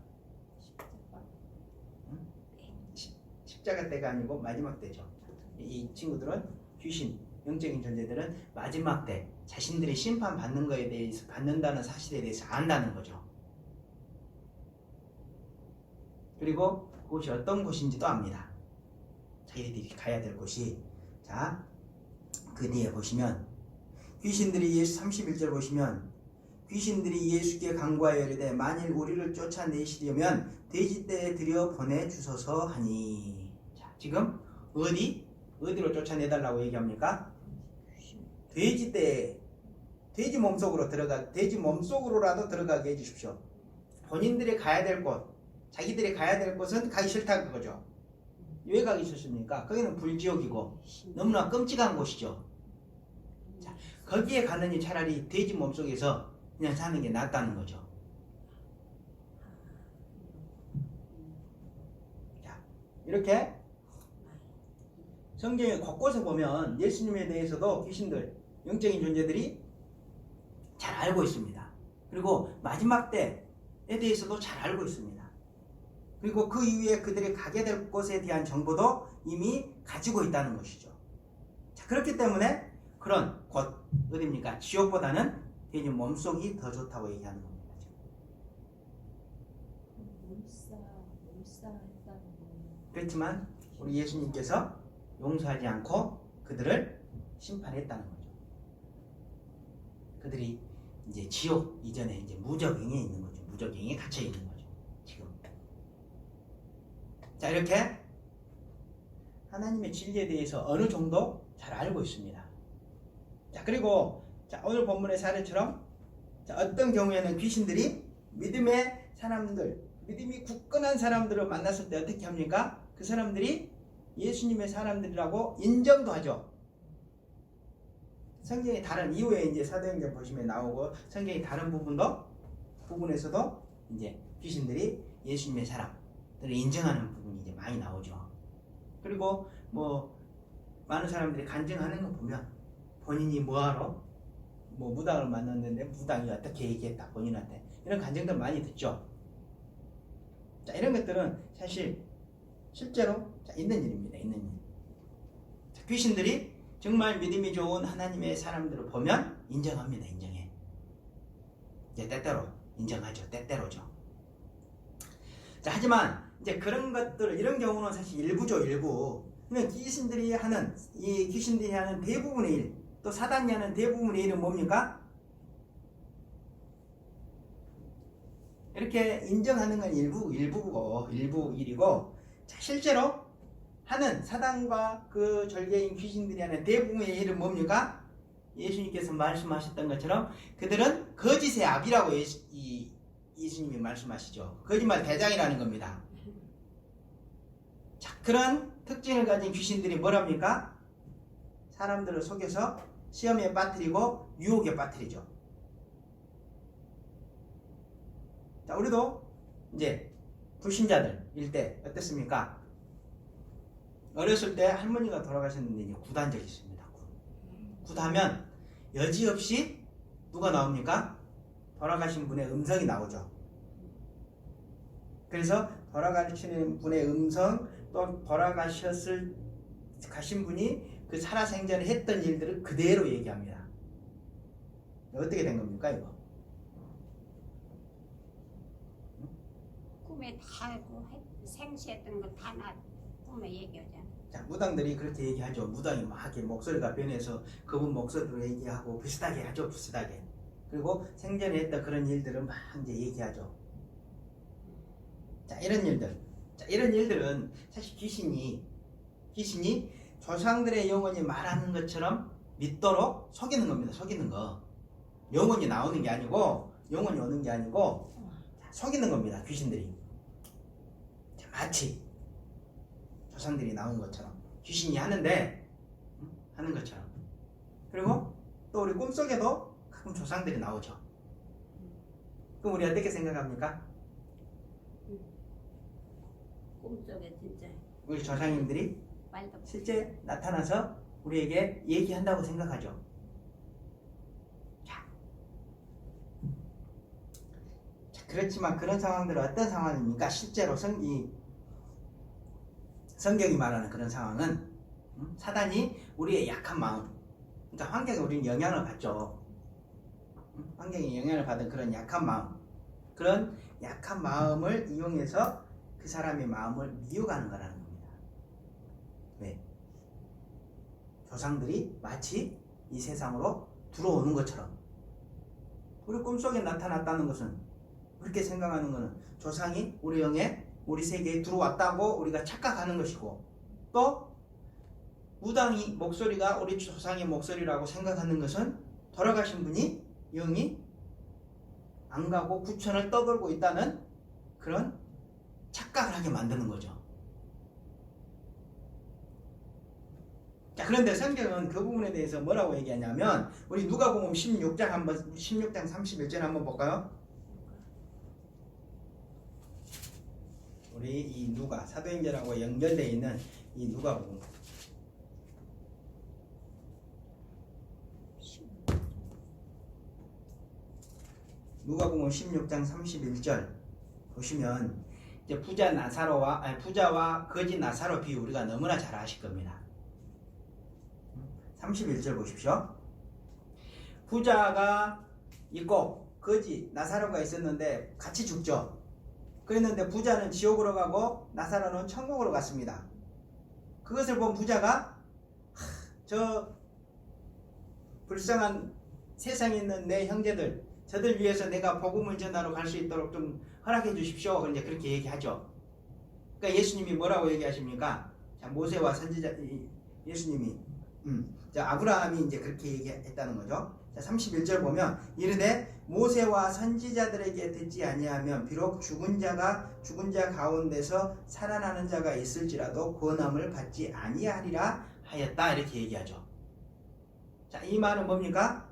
십자가 때가 아니고 마지막 때죠. 이 친구들은 귀신, 영적인 존재들은 마지막 때 자신들이 심판받는 거에 대해서, 받는다는 사실에 대해서 안다는 거죠. 그리고 그곳이 어떤 곳인지도 압니다. 자기들이 가야 될 곳이. 자, 그 뒤에 보시면 귀신들이 예수 31절 보시면 귀신들이 예수께 간구하여 이르되 만일 우리를 쫓아내시려면 돼지떼에 들여 보내주소서 하니. 자, 지금 어디로 쫓아내달라고 얘기합니까? 돼지떼에, 돼지 몸속으로 돼지 몸속으로라도 들어가게 해주십시오. 본인들이 가야 될 곳, 자기들이 가야 될 곳은 가기 싫다 그거죠. 왜 가기 싫습니까? 거기는 불지옥이고 너무나 끔찍한 곳이죠. 자, 거기에 가느니 차라리 돼지 몸속에서 그냥 사는 게 낫다는 거죠. 자, 이렇게 성경에 곳곳에 보면 예수님에 대해서도 귀신들, 영적인 존재들이 잘 알고 있습니다. 그리고 마지막 때에 대해서도 잘 알고 있습니다. 그리고 그 이후에 그들이 가게 될 곳에 대한 정보도 이미 가지고 있다는 것이죠. 자, 그렇기 때문에 그런 곳, 어디입니까? 지옥보다는 괜히 몸속이 더 좋다고 얘기하는 겁니다. 그렇지만 우리 예수님께서 용서하지 않고 그들을 심판했다는 거죠. 그들이 이제 지옥 이전에 이제 무적행에 있는 거죠. 무적행에 갇혀 있는 거죠. 지금. 자, 이렇게 하나님의 진리에 대해서 어느 정도 잘 알고 있습니다. 자, 그리고 자, 오늘 본문의 사례처럼 자, 어떤 경우에는 귀신들이 믿음의 사람들, 믿음이 굳건한 사람들을 만났을 때 어떻게 합니까? 그 사람들이 예수님의 사람들이라고 인정도 하죠. 성경이 다른 이후에 이제 사도행전 보시면 나오고 성경이 다른 부분에서도 이제 귀신들이 예수님의 사람들을 인정하는 부분이 이제 많이 나오죠. 그리고 뭐 많은 사람들이 간증하는 거 보면 본인이 뭐하러 뭐 무당을 만났는데 무당이 어떻게 얘기했다 본인한테 이런 간증들 많이 듣죠. 자, 이런 것들은 사실 실제로 있는 일입니다. 있는 일. 자, 귀신들이 정말 믿음이 좋은 하나님의 사람들을 보면 인정합니다. 인정해. 이제 때때로 인정하죠. 때때로죠. 자, 하지만 이제 그런 것들 이런 경우는 사실 일부죠. 일부. 그러면 귀신들이 하는 대부분의 일, 또 사단이 하는 대부분의 일은 뭡니까? 이렇게 인정하는 건 일부 일이고, 자, 실제로 하는 사단과 그 절개인 귀신들이 하는 대부분의 일은 뭡니까? 예수님께서 말씀하셨던 것처럼 그들은 거짓의 압이라고 예수님이 말씀하시죠. 거짓말 대장이라는 겁니다. 자, 그런 특징을 가진 귀신들이 뭐랍니까? 사람들을 속여서 시험에 빠뜨리고 유혹에 빠뜨리죠. 자, 우리도 이제 불신자들일 때 어땠습니까? 어렸을 때 할머니가 돌아가셨는데 이제 굿한 적이 있습니다. 굿하면 여지없이 누가 나옵니까? 돌아가신 분의 음성이 나오죠. 그래서 돌아가신 분의 음성 또 가신 분이 그 살아생전에 했던 일들을 그대로 얘기합니다. 어떻게 된 겁니까 이거?
꿈에 다 생시했던 거 다 나 꿈에 얘기하잖아.
자, 무당들이 그렇게 얘기하죠. 무당이 막 이렇게 목소리가 변해서 그분 목소리로 얘기하고 비슷하게 하죠. 비슷하게. 그리고 생전에 했던 그런 일들은 막 이제 얘기하죠. 자, 이런 일들은 사실 귀신이 조상들의 영혼이 말하는 것처럼 믿도록 속이는 겁니다. 속이는 거. 영혼이 나오는 게 아니고 영혼이 오는 게 아니고 속이는 겁니다. 귀신들이. 자, 마치 조상들이 나온 것처럼 귀신이 하는 것처럼. 그리고 또 우리 꿈속에도 가끔 조상들이 나오죠. 그럼 우리 어떻게 생각합니까?
꿈속에 진짜
우리 조상님들이
말도
실제 나타나서 우리에게 얘기한다고 생각하죠. 자, 그렇지만 그런 상황들은 어떤 상황입니까? 실제로 성경이 말하는 그런 상황은 사단이 우리의 약한 마음, 그러니까 환경에 우리는 영향을 받죠. 환경에 영향을 받은 그런 약한 마음을 이용해서 그 사람의 마음을 미워가는 거라는 겁니다. 왜? 조상들이 마치 이 세상으로 들어오는 것처럼 우리 꿈속에 나타났다는 것은 그렇게 생각하는 것은 조상이 우리 세계에 들어왔다고 우리가 착각하는 것이고, 또 무당이 목소리가 우리 조상의 목소리라고 생각하는 것은 돌아가신 분이 영이 안 가고 구천을 떠돌고 있다는 그런 착각을 하게 만드는 거죠. 자, 그런데 성경은 그 부분에 대해서 뭐라고 얘기하냐면 우리 누가복음 16장 31절 한번 볼까요? 우리 이 누가 사도행전하고 연결되어 있는 이 누가복음 누가복음 16장 31절 보시면 이제 부자와 거지 나사로 비유 우리가 너무나 잘 아실 겁니다. 31절 보십시오. 부자가 있고 거지 나사로가 있었는데 같이 죽죠. 그랬는데 부자는 지옥으로 가고 나사로는 천국으로 갔습니다. 그것을 본 부자가 저 불쌍한 세상에 있는 내 형제들 저들 위해서 내가 복음을 전하러 갈 수 있도록 좀 허락해 주십시오. 그런데 그렇게 얘기하죠. 그러니까 예수님이 뭐라고 얘기하십니까? 자, 모세와 선지자 예수님이 자, 아브라함이 이제 그렇게 얘기했다는 거죠. 자, 31절 보면 이르되 모세와 선지자들에게 듣지 아니하면 비록 죽은 자 가운데서 살아나는 자가 있을지라도 구원함을 받지 아니하리라 하였다 이렇게 얘기하죠. 자, 이 말은 뭡니까?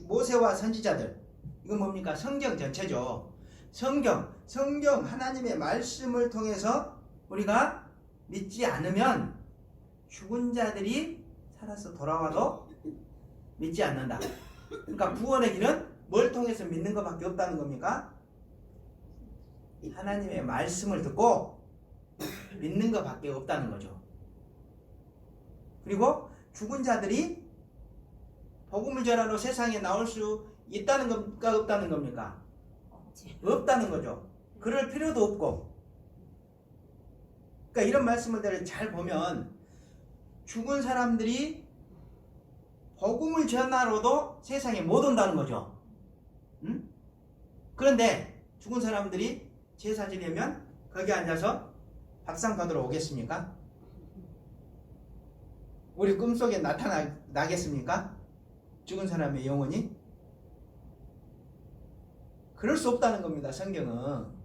모세와 선지자들 이건 뭡니까? 성경 전체죠. 성경 하나님의 말씀을 통해서 우리가 믿지 않으면 죽은 자들이 살아서 돌아와도 믿지 않는다. 그러니까 구원의 길은 뭘 통해서 믿는 것밖에 없다는 겁니까? 하나님의 말씀을 듣고 믿는 것밖에 없다는 거죠. 그리고 죽은 자들이 복음을 전하러 세상에 나올 수 있다는 겁니까? 없다는 겁니까? 없다는 거죠. 그럴 필요도 없고. 그러니까 이런 말씀을 잘 보면 죽은 사람들이 복음을 전하러도 세상에 못 온다는 거죠. 응? 그런데 죽은 사람들이 제사 지내면 거기 앉아서 밥상 받으러 오겠습니까? 우리 꿈속에 나타나겠습니까? 죽은 사람의 영혼이? 그럴 수 없다는 겁니다. 성경은.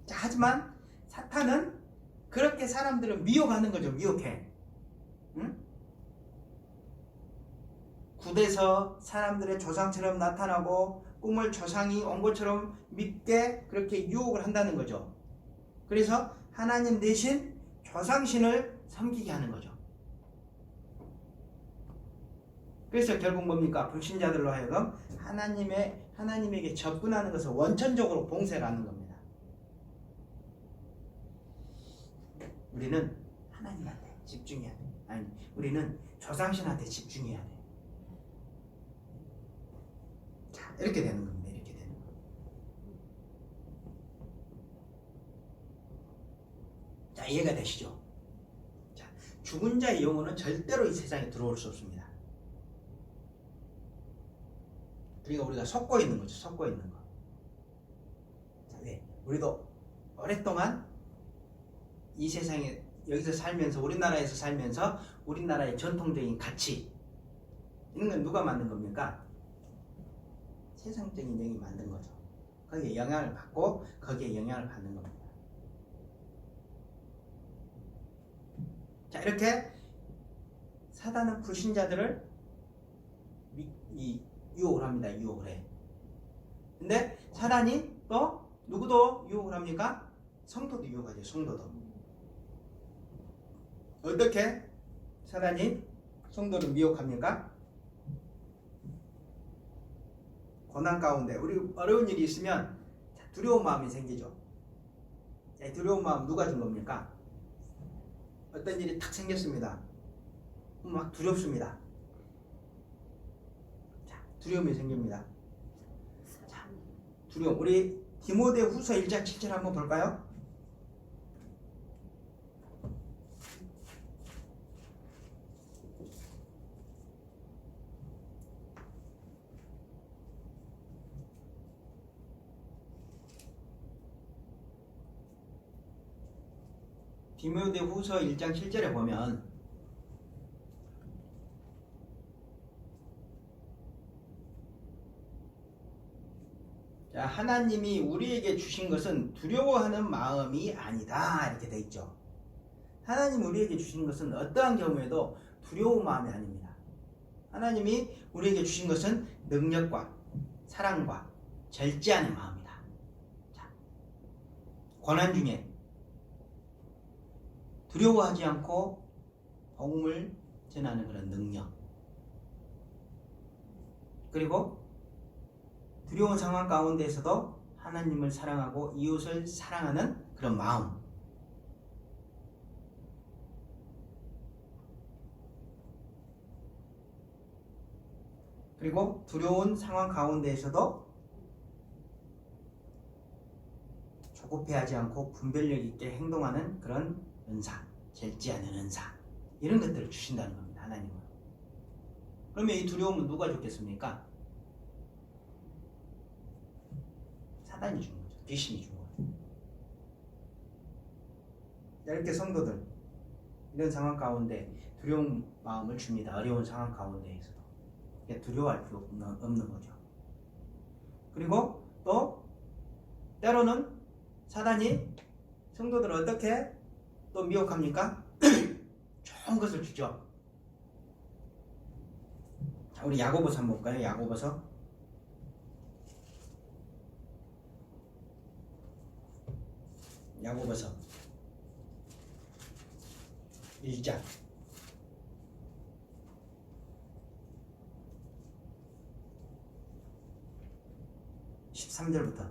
자, 하지만 사탄은 그렇게 사람들을 미혹하는 거죠. 미혹해. 응? 굿에서 사람들의 조상처럼 나타나고 꿈을 조상이 온 것처럼 믿게 그렇게 유혹을 한다는 거죠. 그래서 하나님 대신 조상신을 섬기게 하는 거죠. 그래서 결국 뭡니까? 불신자들로 하여금 하나님에게 접근하는 것을 원천적으로 봉쇄를 하는 겁니다. 우리는 하나님한테 집중해야 돼. 아니, 우리는 조상신한테 집중해야 돼. 자, 이렇게 되는 겁니다. 이렇게 되는 거. 자, 이해가 되시죠? 자, 죽은 자의 영혼은 절대로 이 세상에 들어올 수 없습니다. 그러니까 우리가 속고 있는 거죠. 속고 있는 거. 자, 왜? 우리도 오랫동안 이 세상에 여기서 살면서 우리나라에서 살면서 우리나라의 전통적인 가치 이런 건 누가 만든 겁니까? 세상적인 영이 만든 거죠. 거기에 영향을 받고 거기에 영향을 받는 겁니다. 자, 이렇게 사단은 불신자들을 유혹을 합니다. 유혹을 해. 근데 사단이 또 누구도 유혹을 합니까? 성도도 유혹하죠. 성도도. 어떻게 사단이 성도를 미혹합니까? 고난 가운데 우리 어려운 일이 있으면 두려운 마음이 생기죠. 두려운 마음 누가 준 겁니까? 어떤 일이 탁 생겼습니다. 막 두렵습니다. 자, 두려움이 생깁니다. 자, 두려움. 우리 디모데후서 1장 7절 한번 볼까요? 디모데후서 1장 7절에 보면 자, 하나님이 우리에게 주신 것은 두려워하는 마음이 아니다 이렇게 돼 있죠. 하나님이 우리에게 주신 것은 어떠한 경우에도 두려운 마음이 아닙니다. 하나님이 우리에게 주신 것은 능력과 사랑과 절제하는 마음이다. 자, 고난 중에 두려워하지 않고 복음을 전하는 그런 능력, 그리고 두려운 상황 가운데에서도 하나님을 사랑하고 이웃을 사랑하는 그런 마음, 그리고 두려운 상황 가운데에서도 조급해하지 않고 분별력 있게 행동하는 그런 은사, 절제하는 은사, 이런 것들을 주신다는 겁니다. 하나님은. 그러면 이 두려움은 누가 줬겠습니까? 사단이 준 거죠. 귀신이 준 거죠. 이렇게 성도들 이런 상황 가운데 두려운 마음을 줍니다. 어려운 상황 가운데에서도 두려워할 필요 없는 거죠. 그리고 또 때로는 사단이 성도들을 어떻게 또 미혹합니까? 좋은 것을 주죠. 자, 우리 야고보서 한번 볼까요? 야고보서 1장 13절부터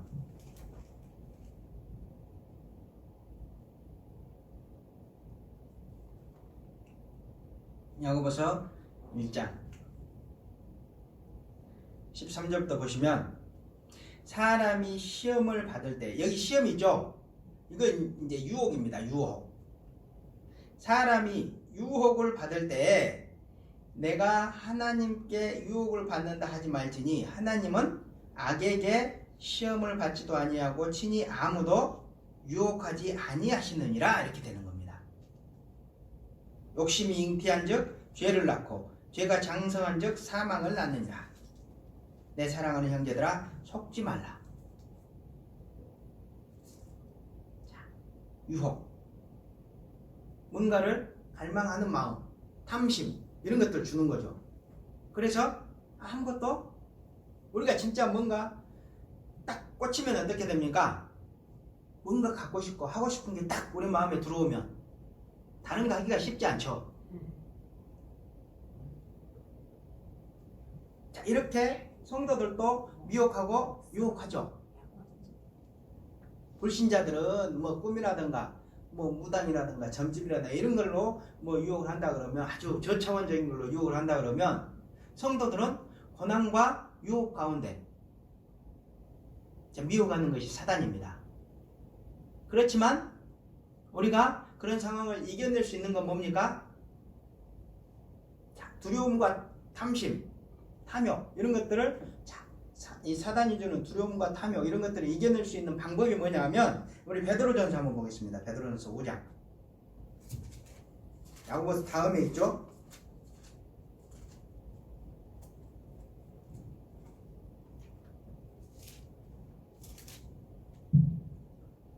야고보서 1장 13절부터 보시면 사람이 시험을 받을 때 여기 시험이죠. 이건 이제 유혹입니다. 유혹. 사람이 유혹을 받을 때 내가 하나님께 유혹을 받는다 하지 말지니 하나님은 악에게 시험을 받지도 아니하고 친히 아무도 유혹하지 아니하시느니라 이렇게 되는 겁니다. 욕심이 잉태한즉 죄를 낳고 죄가 장성한즉 사망을 낳느니라. 내 사랑하는 형제들아 속지 말라. 자, 유혹. 뭔가를 갈망하는 마음, 탐심 이런 것들 주는 거죠. 그래서 아무것도 우리가 진짜 뭔가 딱 꽂히면 어떻게 됩니까? 뭔가 갖고 싶고 하고 싶은 게 딱 우리 마음에 들어오면 다른 거 하기가 쉽지 않죠. 자, 이렇게 성도들도 미혹하고 유혹하죠. 불신자들은 뭐 꿈이라든가 뭐 무당이라든가 점집이라든가 이런 걸로 뭐 유혹을 한다 그러면 아주 저차원적인 걸로 유혹을 한다 그러면 성도들은 고난과 유혹 가운데 미혹하는 것이 사단입니다. 그렇지만 우리가 그런 상황을 이겨낼 수 있는 건 뭡니까? 자, 두려움과 탐심, 탐욕 이런 것들을 이 사단이 주는 두려움과 탐욕 이런 것들을 이겨낼 수 있는 방법이 뭐냐 하면 우리 베드로전서 한번 보겠습니다. 베드로전서 5장 야고보서 다음에 있죠.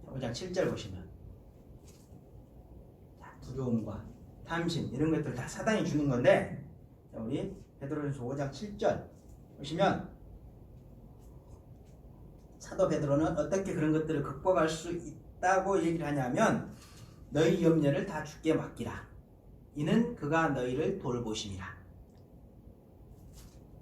5장 7절 보시면 두려움과 탐심 이런 것들 다 사단이 주는 건데 우리 베드로전서 5장 7절 보시면 사도 베드로는 어떻게 그런 것들을 극복할 수 있다고 얘기를 하냐면 너희 염려를 다 주께 맡기라. 이는 그가 너희를 돌보심이라.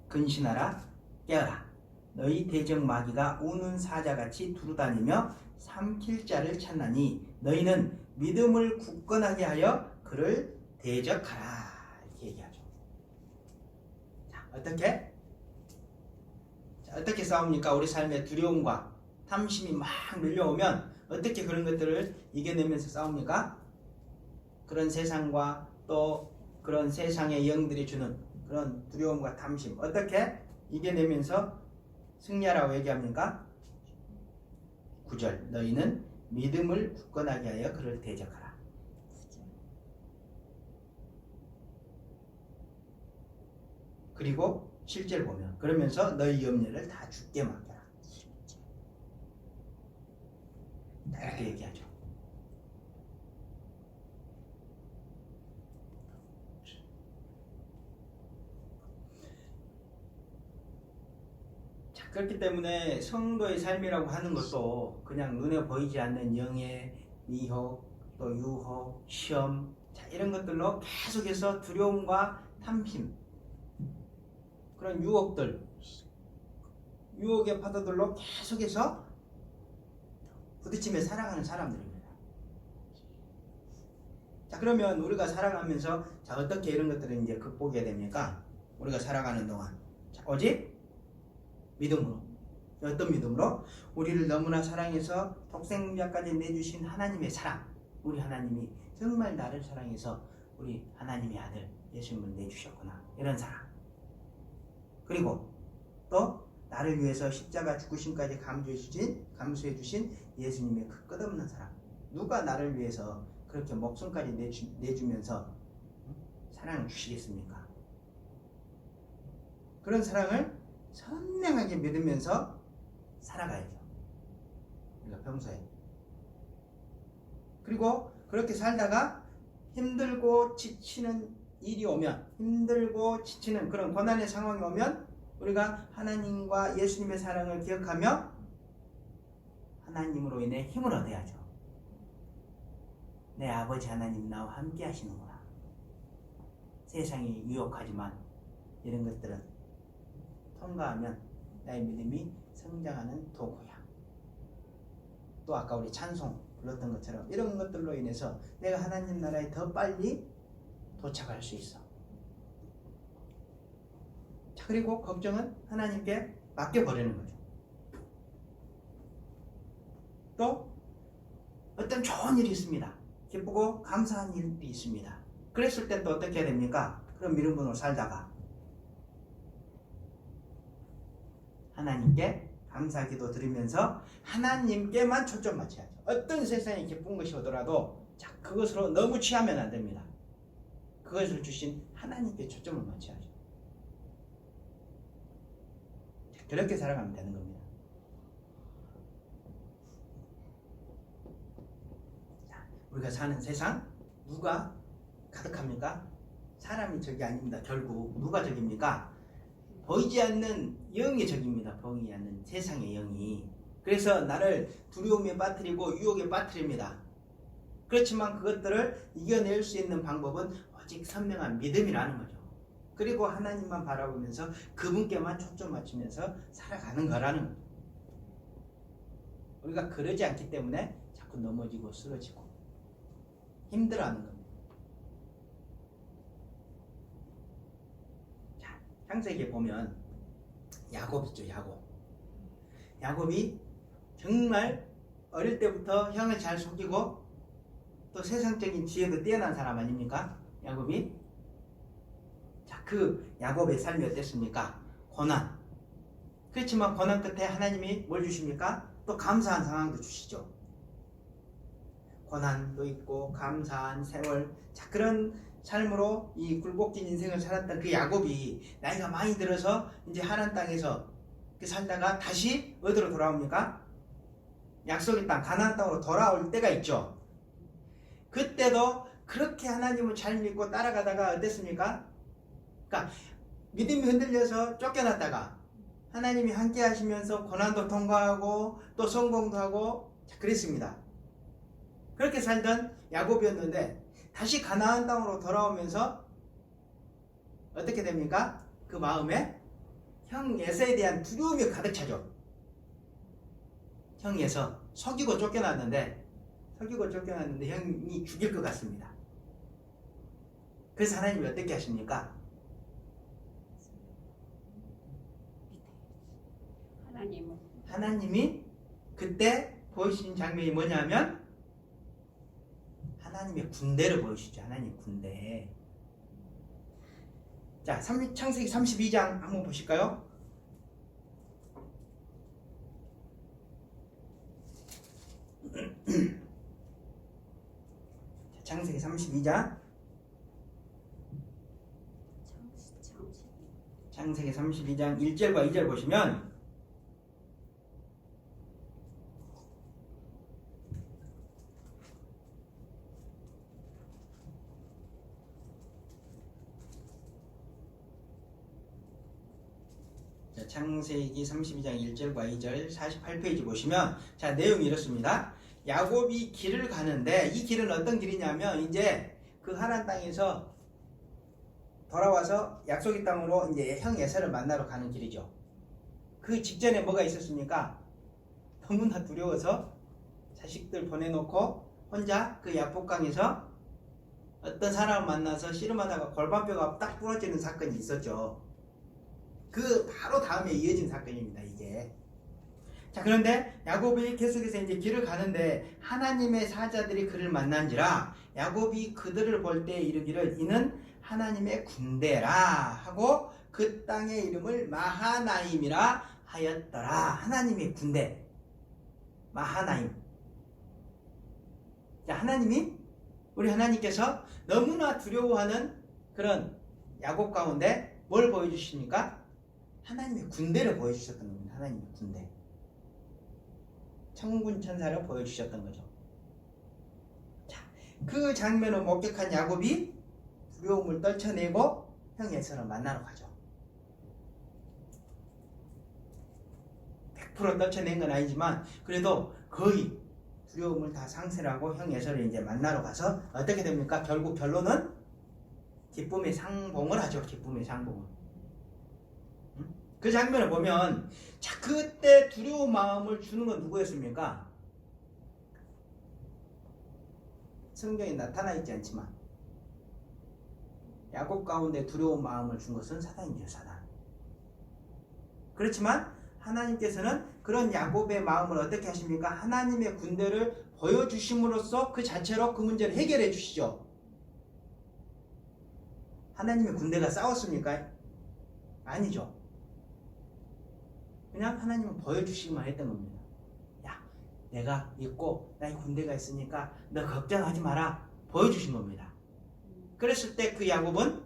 근신하라 깨어라. 너희 대적 마귀가 우는 사자같이 두루다니며 삼킬 자를 찾나니 너희는 믿음을 굳건하게 하여 그를 대적하라. 이렇게 얘기하죠. 자, 어떻게 싸웁니까? 우리 삶에 두려움과 탐심이 막 밀려오면 어떻게 그런 것들을 이겨내면서 싸웁니까? 그런 세상과 또 그런 세상의 영들이 주는 그런 두려움과 탐심 어떻게 이겨내면서 승리하라고 얘기합니까? 9절 너희는 믿음을 굳건하게 하여 그를 대적하라. 그리고 7절 보면 그러면서 너희 염려를 다 주께 맡겨라. 이렇게 얘기하죠. 자, 그렇기 때문에 성도의 삶이라고 하는 것도 그냥 눈에 보이지 않는 영의 미혹, 또 유혹, 시험 자, 이런 것들로 계속해서 두려움과 탐심 그런 유혹의 파도들로 계속해서 부딪히며 살아가는 사람들입니다. 자, 그러면 우리가 살아가면서 자, 어떻게 이런 것들을 이제 극복해야 됩니까? 우리가 살아가는 동안. 자, 오직 믿음으로. 어떤 믿음으로? 우리를 너무나 사랑해서 독생자까지 내주신 하나님의 사랑. 우리 하나님이 정말 나를 사랑해서 우리 하나님의 아들 예수님을 내주셨구나. 이런 사랑. 그리고 또 나를 위해서 십자가 죽으심까지 감수해 주신 예수님의 그 끝없는 사랑. 누가 나를 위해서 그렇게 목숨까지 내주면서 사랑을 주시겠습니까? 그런 사랑을 선명하게 믿으면서 살아가야죠. 우리가 평소에. 그리고 그렇게 살다가 힘들고 지치는 일이 오면, 힘들고 지치는 그런 고난의 상황이 오면 우리가 하나님과 예수님의 사랑을 기억하며 하나님으로 인해 힘을 얻어야죠. 내 아버지 하나님 나와 함께 하시는구나. 세상이 유혹하지만 이런 것들은 통과하면 나의 믿음이 성장하는 도구야. 또 아까 우리 찬송 불렀던 것처럼 이런 것들로 인해서 내가 하나님 나라에 더 빨리 도착할 수 있어. 자, 그리고 걱정은 하나님께 맡겨버리는 거죠. 또 어떤 좋은 일이 있습니다. 기쁘고 감사한 일이 있습니다. 그랬을 때 또 어떻게 해야 됩니까? 그런 믿음으로 살다가 하나님께 감사기도 드리면서 하나님께만 초점 맞춰야죠. 어떤 세상에 기쁜 것이 오더라도 자, 그것으로 너무 취하면 안 됩니다. 그것을 주신 하나님께 초점을 맞춰야죠. 자, 그렇게 살아가면 되는 겁니다. 자, 우리가 사는 세상 누가 가득합니까? 사람이 적이 아닙니다. 결국 누가 적입니까? 보이지 않는 영의 적입니다. 보이지 않는 세상의 영이. 그래서 나를 두려움에 빠뜨리고 유혹에 빠뜨립니다. 그렇지만 그것들을 이겨낼 수 있는 방법은 오직 선명한 믿음이라는 거죠. 그리고 하나님만 바라보면서 그분께만 초점 맞추면서 살아가는 거라는 거죠. 우리가 그러지 않기 때문에 자꾸 넘어지고 쓰러지고 힘들어하는 겁니다. 자, 창세기에 보면 야곱 있죠. 야곱이 정말 어릴 때부터 형을 잘 속이고 또 세상적인 지혜도 뛰어난 사람 아닙니까? 야곱이. 자, 그 야곱의 삶이 어땠습니까? 고난. 그렇지만 고난 끝에 하나님이 뭘 주십니까? 또 감사한 상황도 주시죠. 고난도 있고 감사한 세월. 자, 그런 삶으로 이 굴곡진 인생을 살았던 그 야곱이 나이가 많이 들어서 이제 하란 땅에서 살다가 다시 어디로 돌아옵니까? 약속의 땅 가나안 땅으로 돌아올 때가 있죠. 그때도 그렇게 하나님을 잘 믿고 따라가다가 어땠습니까? 그러니까 믿음이 흔들려서 쫓겨났다가 하나님이 함께 하시면서 고난도 통과하고 또 성공도 하고 그랬습니다. 그렇게 살던 야곱이었는데 다시 가나안 땅으로 돌아오면서 어떻게 됩니까? 그 마음에 형 에서에 대한 두려움이 가득 차죠. 형이 에서 속이고 쫓겨났는데 형이 죽일 것 같습니다. 그래서 하나님이 어떻게 하십니까? 하나님이 그때 보여주신 장면이 뭐냐면 하나님의 군대를 보여주시죠. 하나님의 군대. 자, 창세기 32장 한번 보실까요? 창세기 32장. 창세기 32장 1절과 2절 보시면 창세기 32장 1절과 2절 48페이지 보시면 자, 내용이 이렇습니다. 야곱이 길을 가는데 이 길은 어떤 길이냐면 이제 그 하란 땅에서 돌아와서 약속의 땅으로 이제 형 에서를 만나러 가는 길이죠. 그 직전에 뭐가 있었습니까? 너무나 두려워서 자식들 보내놓고 혼자 그 야복강에서 어떤 사람을 만나서 씨름하다가 골반뼈가 딱 부러지는 사건이 있었죠. 그 바로 다음에 이어진 사건입니다, 이게. 자, 그런데 야곱이 계속해서 이제 길을 가는데 하나님의 사자들이 그를 만난지라 야곱이 그들을 볼 때 이르기를 이는 하나님의 군대라 하고 그 땅의 이름을 마하나임이라 하였더라. 하나님의 군대. 마하나임. 자, 하나님이 우리 하나님께서 너무나 두려워하는 그런 야곱 가운데 뭘 보여주십니까? 하나님의 군대를 보여주셨던 겁니다. 하나님의 군대. 천군 천사를 보여주셨던 거죠. 자, 그 장면을 목격한 야곱이 두려움을 떨쳐내고 형 에서를 만나러 가죠. 100% 떨쳐낸 건 아니지만 그래도 거의 두려움을 다 상실하고 형 에서를 이제 만나러 가서 어떻게 됩니까? 결국 결론은 기쁨의 상봉을 하죠. 기쁨의 상봉을. 그 장면을 보면 자, 그때 두려운 마음을 주는 건 누구였습니까? 성경에 나타나 있지 않지만 야곱 가운데 두려운 마음을 준 것은 사단이죠. 사단. 그렇지만 하나님께서는 그런 야곱의 마음을 어떻게 하십니까? 하나님의 군대를 보여주심으로써 그 자체로 그 문제를 해결해 주시죠. 하나님의 군대가 싸웠습니까? 아니죠. 그냥 하나님은 보여주시기만 했던 겁니다. 야, 내가 있고 나의 군대가 있으니까 너 걱정하지 마라. 보여주신 겁니다. 그랬을 때 그 야곱은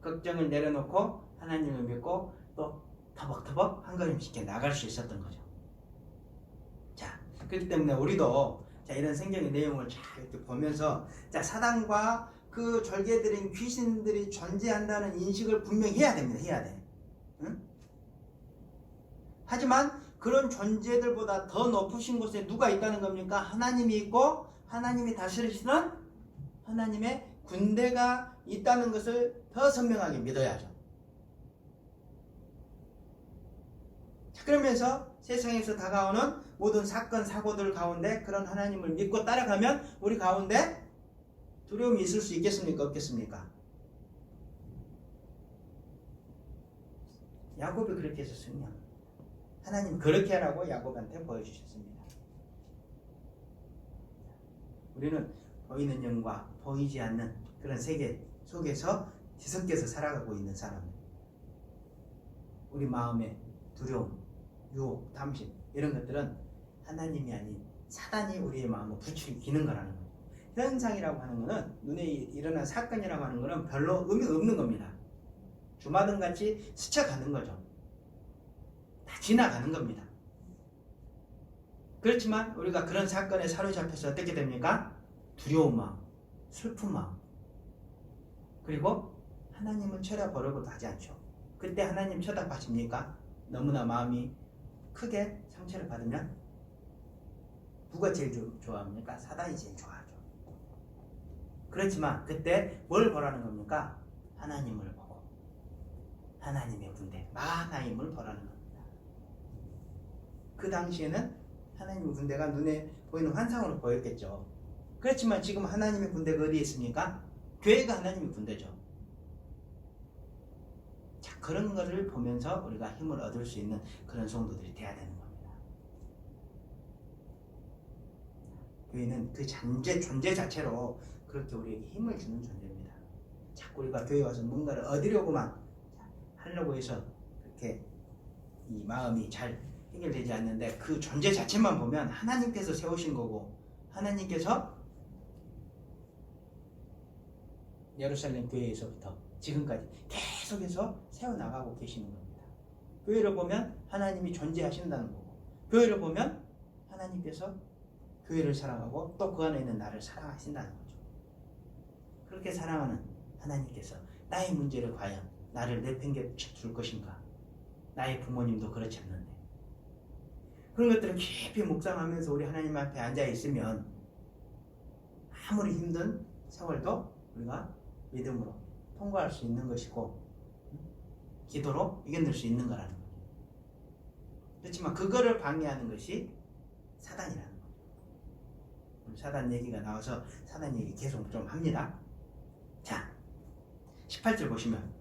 걱정을 내려놓고 하나님을 믿고 또 터벅터벅 한 걸음씩 나갈 수 있었던 거죠. 자, 그렇기 때문에 우리도 자, 이런 성경의 내용을 잘 이렇게 보면서 자, 사단과 그 절개들인 귀신들이 존재한다는 인식을 분명히 해야 됩니다. 해야 돼. 응? 하지만 그런 존재들보다 더 높으신 곳에 누가 있다는 겁니까? 하나님이 있고 하나님이 다스리시는 하나님의 군대가 있다는 것을 더 선명하게 믿어야죠. 자, 그러면서 세상에서 다가오는 모든 사건, 사고들 가운데 그런 하나님을 믿고 따라가면 우리 가운데 두려움이 있을 수 있겠습니까? 없겠습니까? 야곱이 그렇게 했었으며 하나님 그렇게 하라고 야곱한테 보여주셨습니다. 우리는 보이는 영과 보이지 않는 그런 세계 속에서 뒤섞여서 살아가고 있는 사람들. 우리 마음의 두려움, 유혹, 탐심 이런 것들은 하나님이 아닌 사단이 우리의 마음을 부추기는 거라는 거예요. 현상이라고 하는 거는 눈에 일어난 사건이라고 하는 거는 별로 의미 없는 겁니다. 주마등같이 스쳐가는 거죠. 다 지나가는 겁니다. 그렇지만 우리가 그런 사건에 사로잡혀서 어떻게 됩니까? 두려운 마음, 슬픈 마음, 그리고 하나님을 쳐다보려고도 하지 않죠. 그때 하나님 쳐다보십니까? 너무나 마음이 크게 상처를 받으면 누가 제일 좋아합니까? 사단이 제일 좋아하죠. 그렇지만 그때 뭘 보라는 겁니까? 하나님을 보고 하나님의 군대 마하나임을 보라는 겁니다. 그 당시에는 하나님의 군대가 눈에 보이는 환상으로 보였겠죠. 그렇지만 지금 하나님의 군대가 어디에 있습니까? 교회가 하나님의 군대죠. 자, 그런 것을 보면서 우리가 힘을 얻을 수 있는 그런 성도들이 돼야 되는 겁니다. 교회는 그 존재 자체로 그렇게 우리에게 힘을 주는 존재입니다. 자꾸 우리가 교회 와서 뭔가를 얻으려고만 하려고 해서 그렇게 이 마음이 잘 해결되지 않는데 그 존재 자체만 보면 하나님께서 세우신 거고 하나님께서 예루살렘 교회에서부터 지금까지 계속해서 세워나가고 계시는 겁니다. 교회를 보면 하나님이 존재하신다는 거고 교회를 보면 하나님께서 교회를 사랑하고 또 그 안에 있는 나를 사랑하신다는 거죠. 그렇게 사랑하는 하나님께서 나의 문제를 과연 나를 내팽개 줄 것인가? 나의 부모님도 그렇지 않는데 그런 것들을 깊이 묵상하면서 우리 하나님 앞에 앉아 있으면 아무리 힘든 세월도 우리가 믿음으로 통과할 수 있는 것이고 기도로 이겨낼 수 있는 거라는 거죠. 그렇지만 그거를 방해하는 것이 사단이라는 거죠. 사단 얘기가 나와서 사단 얘기 계속 좀 합니다. 자, 18절 보시면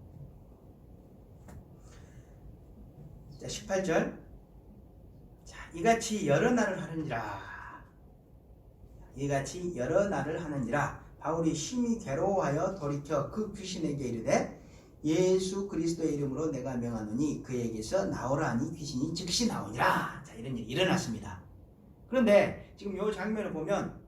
자, 18절 자, 이같이 여러 날을 하느니라 바울이 심히 괴로워하여 돌이켜 그 귀신에게 이르되 예수 그리스도의 이름으로 내가 명하노니 그에게서 나오라 하니 귀신이 즉시 나오니라. 자, 이런 일이 일어났습니다. 그런데 지금 이 장면을 보면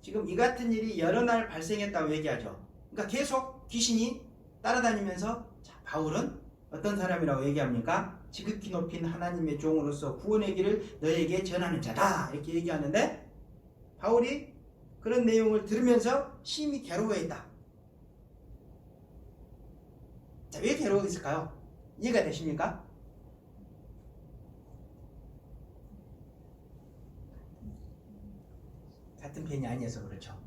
지금 이 같은 일이 여러 날 발생했다고 얘기하죠. 그러니까 계속 귀신이 따라다니면서 자, 바울은 어떤 사람이라고 얘기합니까? 지극히 높인 하나님의 종으로서 구원의 길을 너에게 전하는 자다 이렇게 얘기하는데 바울이 그런 내용을 들으면서 심히 괴로워했다. 자, 왜 괴로워했을까요? 이해가 되십니까? 같은 편이 아니어서 그렇죠.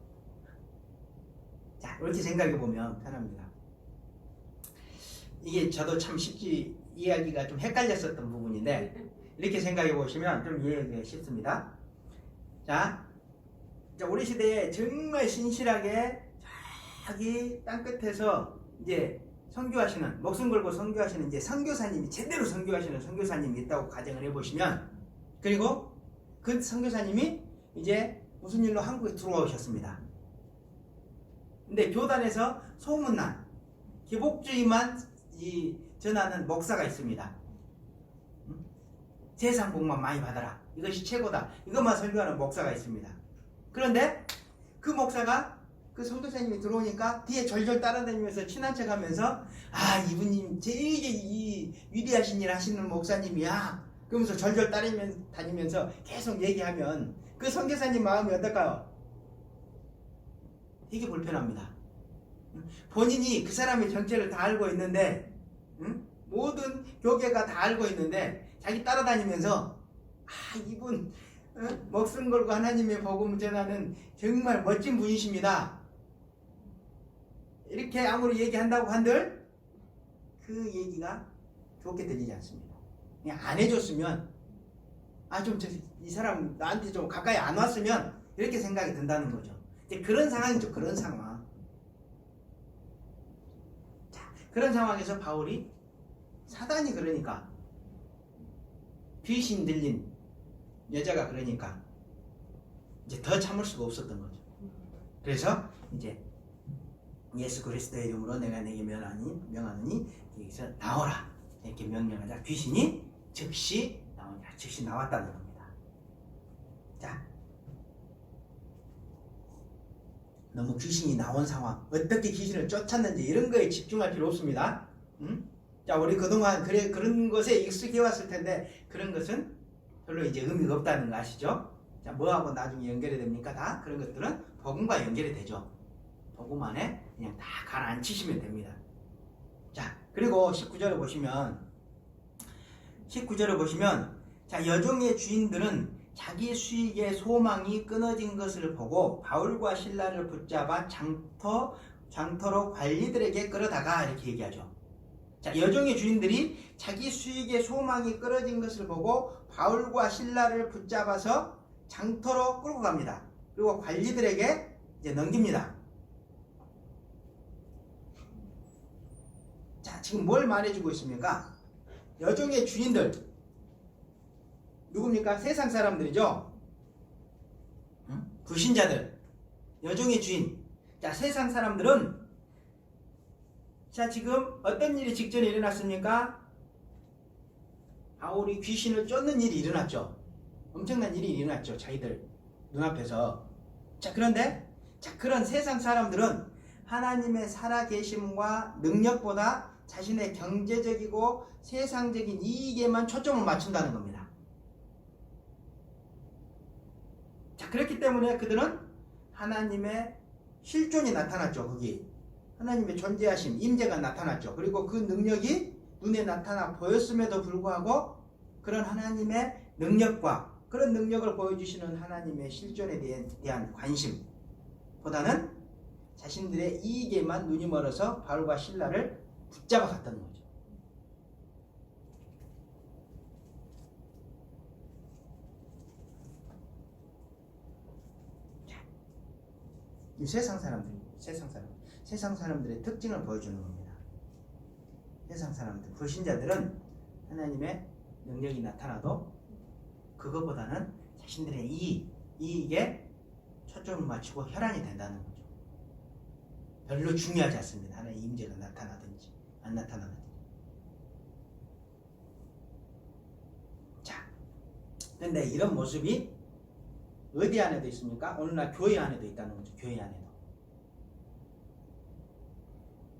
자, 이렇게 생각해 보면 편합니다. 이게 저도 참 쉽지 이해하기가 좀 헷갈렸었던 부분인데 이렇게 생각해 보시면 좀 이해하기가 쉽습니다. 자, 우리 시대에 정말 신실하게 저기 땅끝에서 이제 선교하시는 목숨 걸고 선교하시는 이제 선교사님이 제대로 선교하시는 선교사님이 있다고 가정을 해보시면 그리고 그 선교사님이 이제 무슨 일로 한국에 들어오셨습니다. 근데 교단에서 소문난 기복주의만 전하는 목사가 있습니다. 세상 복만 많이 받아라. 이것이 최고다. 이것만 설교하는 목사가 있습니다. 그런데 그 목사가 그 선교사님이 들어오니까 뒤에 절절 따라다니면서 친한 척하면서 아 이분님 되게 위대하신 일 하시는 목사님이야. 그러면서 절절 다니면서 계속 얘기하면 그 선교사님 마음이 어떨까요? 되게 불편합니다. 본인이 그 사람의 정체를 다 알고 있는데 모든 교계가 다 알고 있는데 자기 따라다니면서 아 이분 목숨 걸고 하나님의 복음을 전하는 정말 멋진 분이십니다. 이렇게 아무리 얘기한다고 한들 그 얘기가 좋게 들리지 않습니다. 그냥 안 해줬으면 아 좀 이 사람 나한테 좀 가까이 안 왔으면 이렇게 생각이 든다는 거죠. 이제 그런 상황이죠. 그런 상황. 자, 그런 상황에서 바울이 사단이 그러니까 귀신 들린 여자가 그러니까 이제 더 참을 수가 없었던 거죠. 그래서 이제 예수 그리스도의 이름으로 내가 내게 명하노니 여기서 나오라 이렇게 명령하자 귀신이 즉시 나오냐 즉시 나왔다는 겁니다. 자, 너무 귀신이 나온 상황 어떻게 귀신을 쫓았는지 이런 거에 집중할 필요 없습니다. 자, 우리 그동안 그런 것에 익숙해 왔을 텐데 그런 것은 별로 이제 의미가 없다는 거 아시죠? 자, 뭐하고 나중에 연결이 됩니까? 다 그런 것들은 복음과 연결이 되죠. 복음 안에 그냥 다 가라앉히시면 됩니다. 자, 그리고 19절을 보시면 자, 여종의 주인들은 자기 수익의 소망이 끊어진 것을 보고 바울과 실라를 붙잡아 장터로 관리들에게 끌어다가 이렇게 얘기하죠. 자, 여종의 주인들이 자기 수익의 소망이 끊어진 것을 보고 바울과 실라를 붙잡아서 장터로 끌고 갑니다. 그리고 관리들에게 이제 넘깁니다. 자, 지금 뭘 말해주고 있습니까? 여종의 주인들 누굽니까? 세상 사람들이죠. 불신자들, 여종의 주인. 자, 세상 사람들은 자, 지금 어떤 일이 직전에 일어났습니까? 바울이 귀신을 쫓는 일이 일어났죠. 엄청난 일이 일어났죠. 자기들 눈앞에서. 자, 그런데 자, 그런 세상 사람들은 하나님의 살아계심과 능력보다 자신의 경제적이고 세상적인 이익에만 초점을 맞춘다는 겁니다. 자, 그렇기 때문에 그들은 하나님의 실존이 나타났죠. 거기 하나님의 존재하심, 임재가 나타났죠. 그리고 그 능력이 눈에 나타나 보였음에도 불구하고 그런 하나님의 능력과 그런 능력을 보여주시는 하나님의 실존에 대한 관심보다는 자신들의 이익에만 눈이 멀어서 바울과 실라를 붙잡아 갔다는 거죠. 이 세상 사람들의 특징을 보여주는 겁니다. 세상 사람들, 불신자들은 하나님의 능력이 나타나도 그것보다는 자신들의 이익에 초점을 맞추고 혈안이 된다는 거죠. 별로 중요하지 않습니다. 하나님의 임재가 나타나든지 안 나타나든지. 자, 그런데 이런 모습이 어디 안에도 있습니까? 오늘날 교회 안에도 있다는 거죠. 교회 안에도.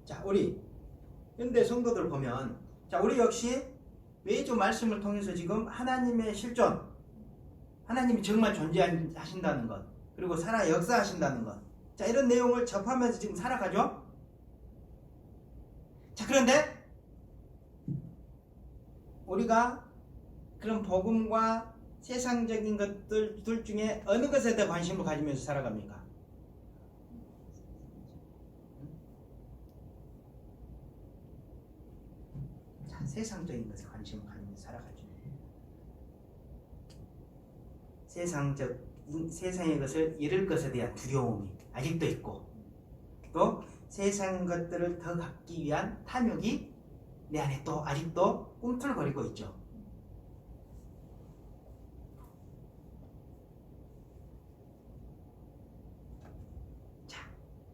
자, 우리 현대 성도들 보면, 자, 우리 역시 매주 말씀을 통해서 지금 하나님의 실존, 하나님이 정말 존재하신다는 것, 그리고 살아 역사하신다는 것, 자, 이런 내용을 접하면서 지금 살아가죠. 자, 그런데 우리가 그런 복음과 세상적인 것들 둘 중에 어느 것에 더 관심을 가지면서 살아갑니까? 자, 세상적인 것에 관심을 가지면서 살아가죠. 세상의 것을 잃을 것에 대한 두려움이 아직도 있고, 또 세상 것들을 더 갖기 위한 탐욕이 내 안에 또 아직도 꿈틀거리고 있죠. 자,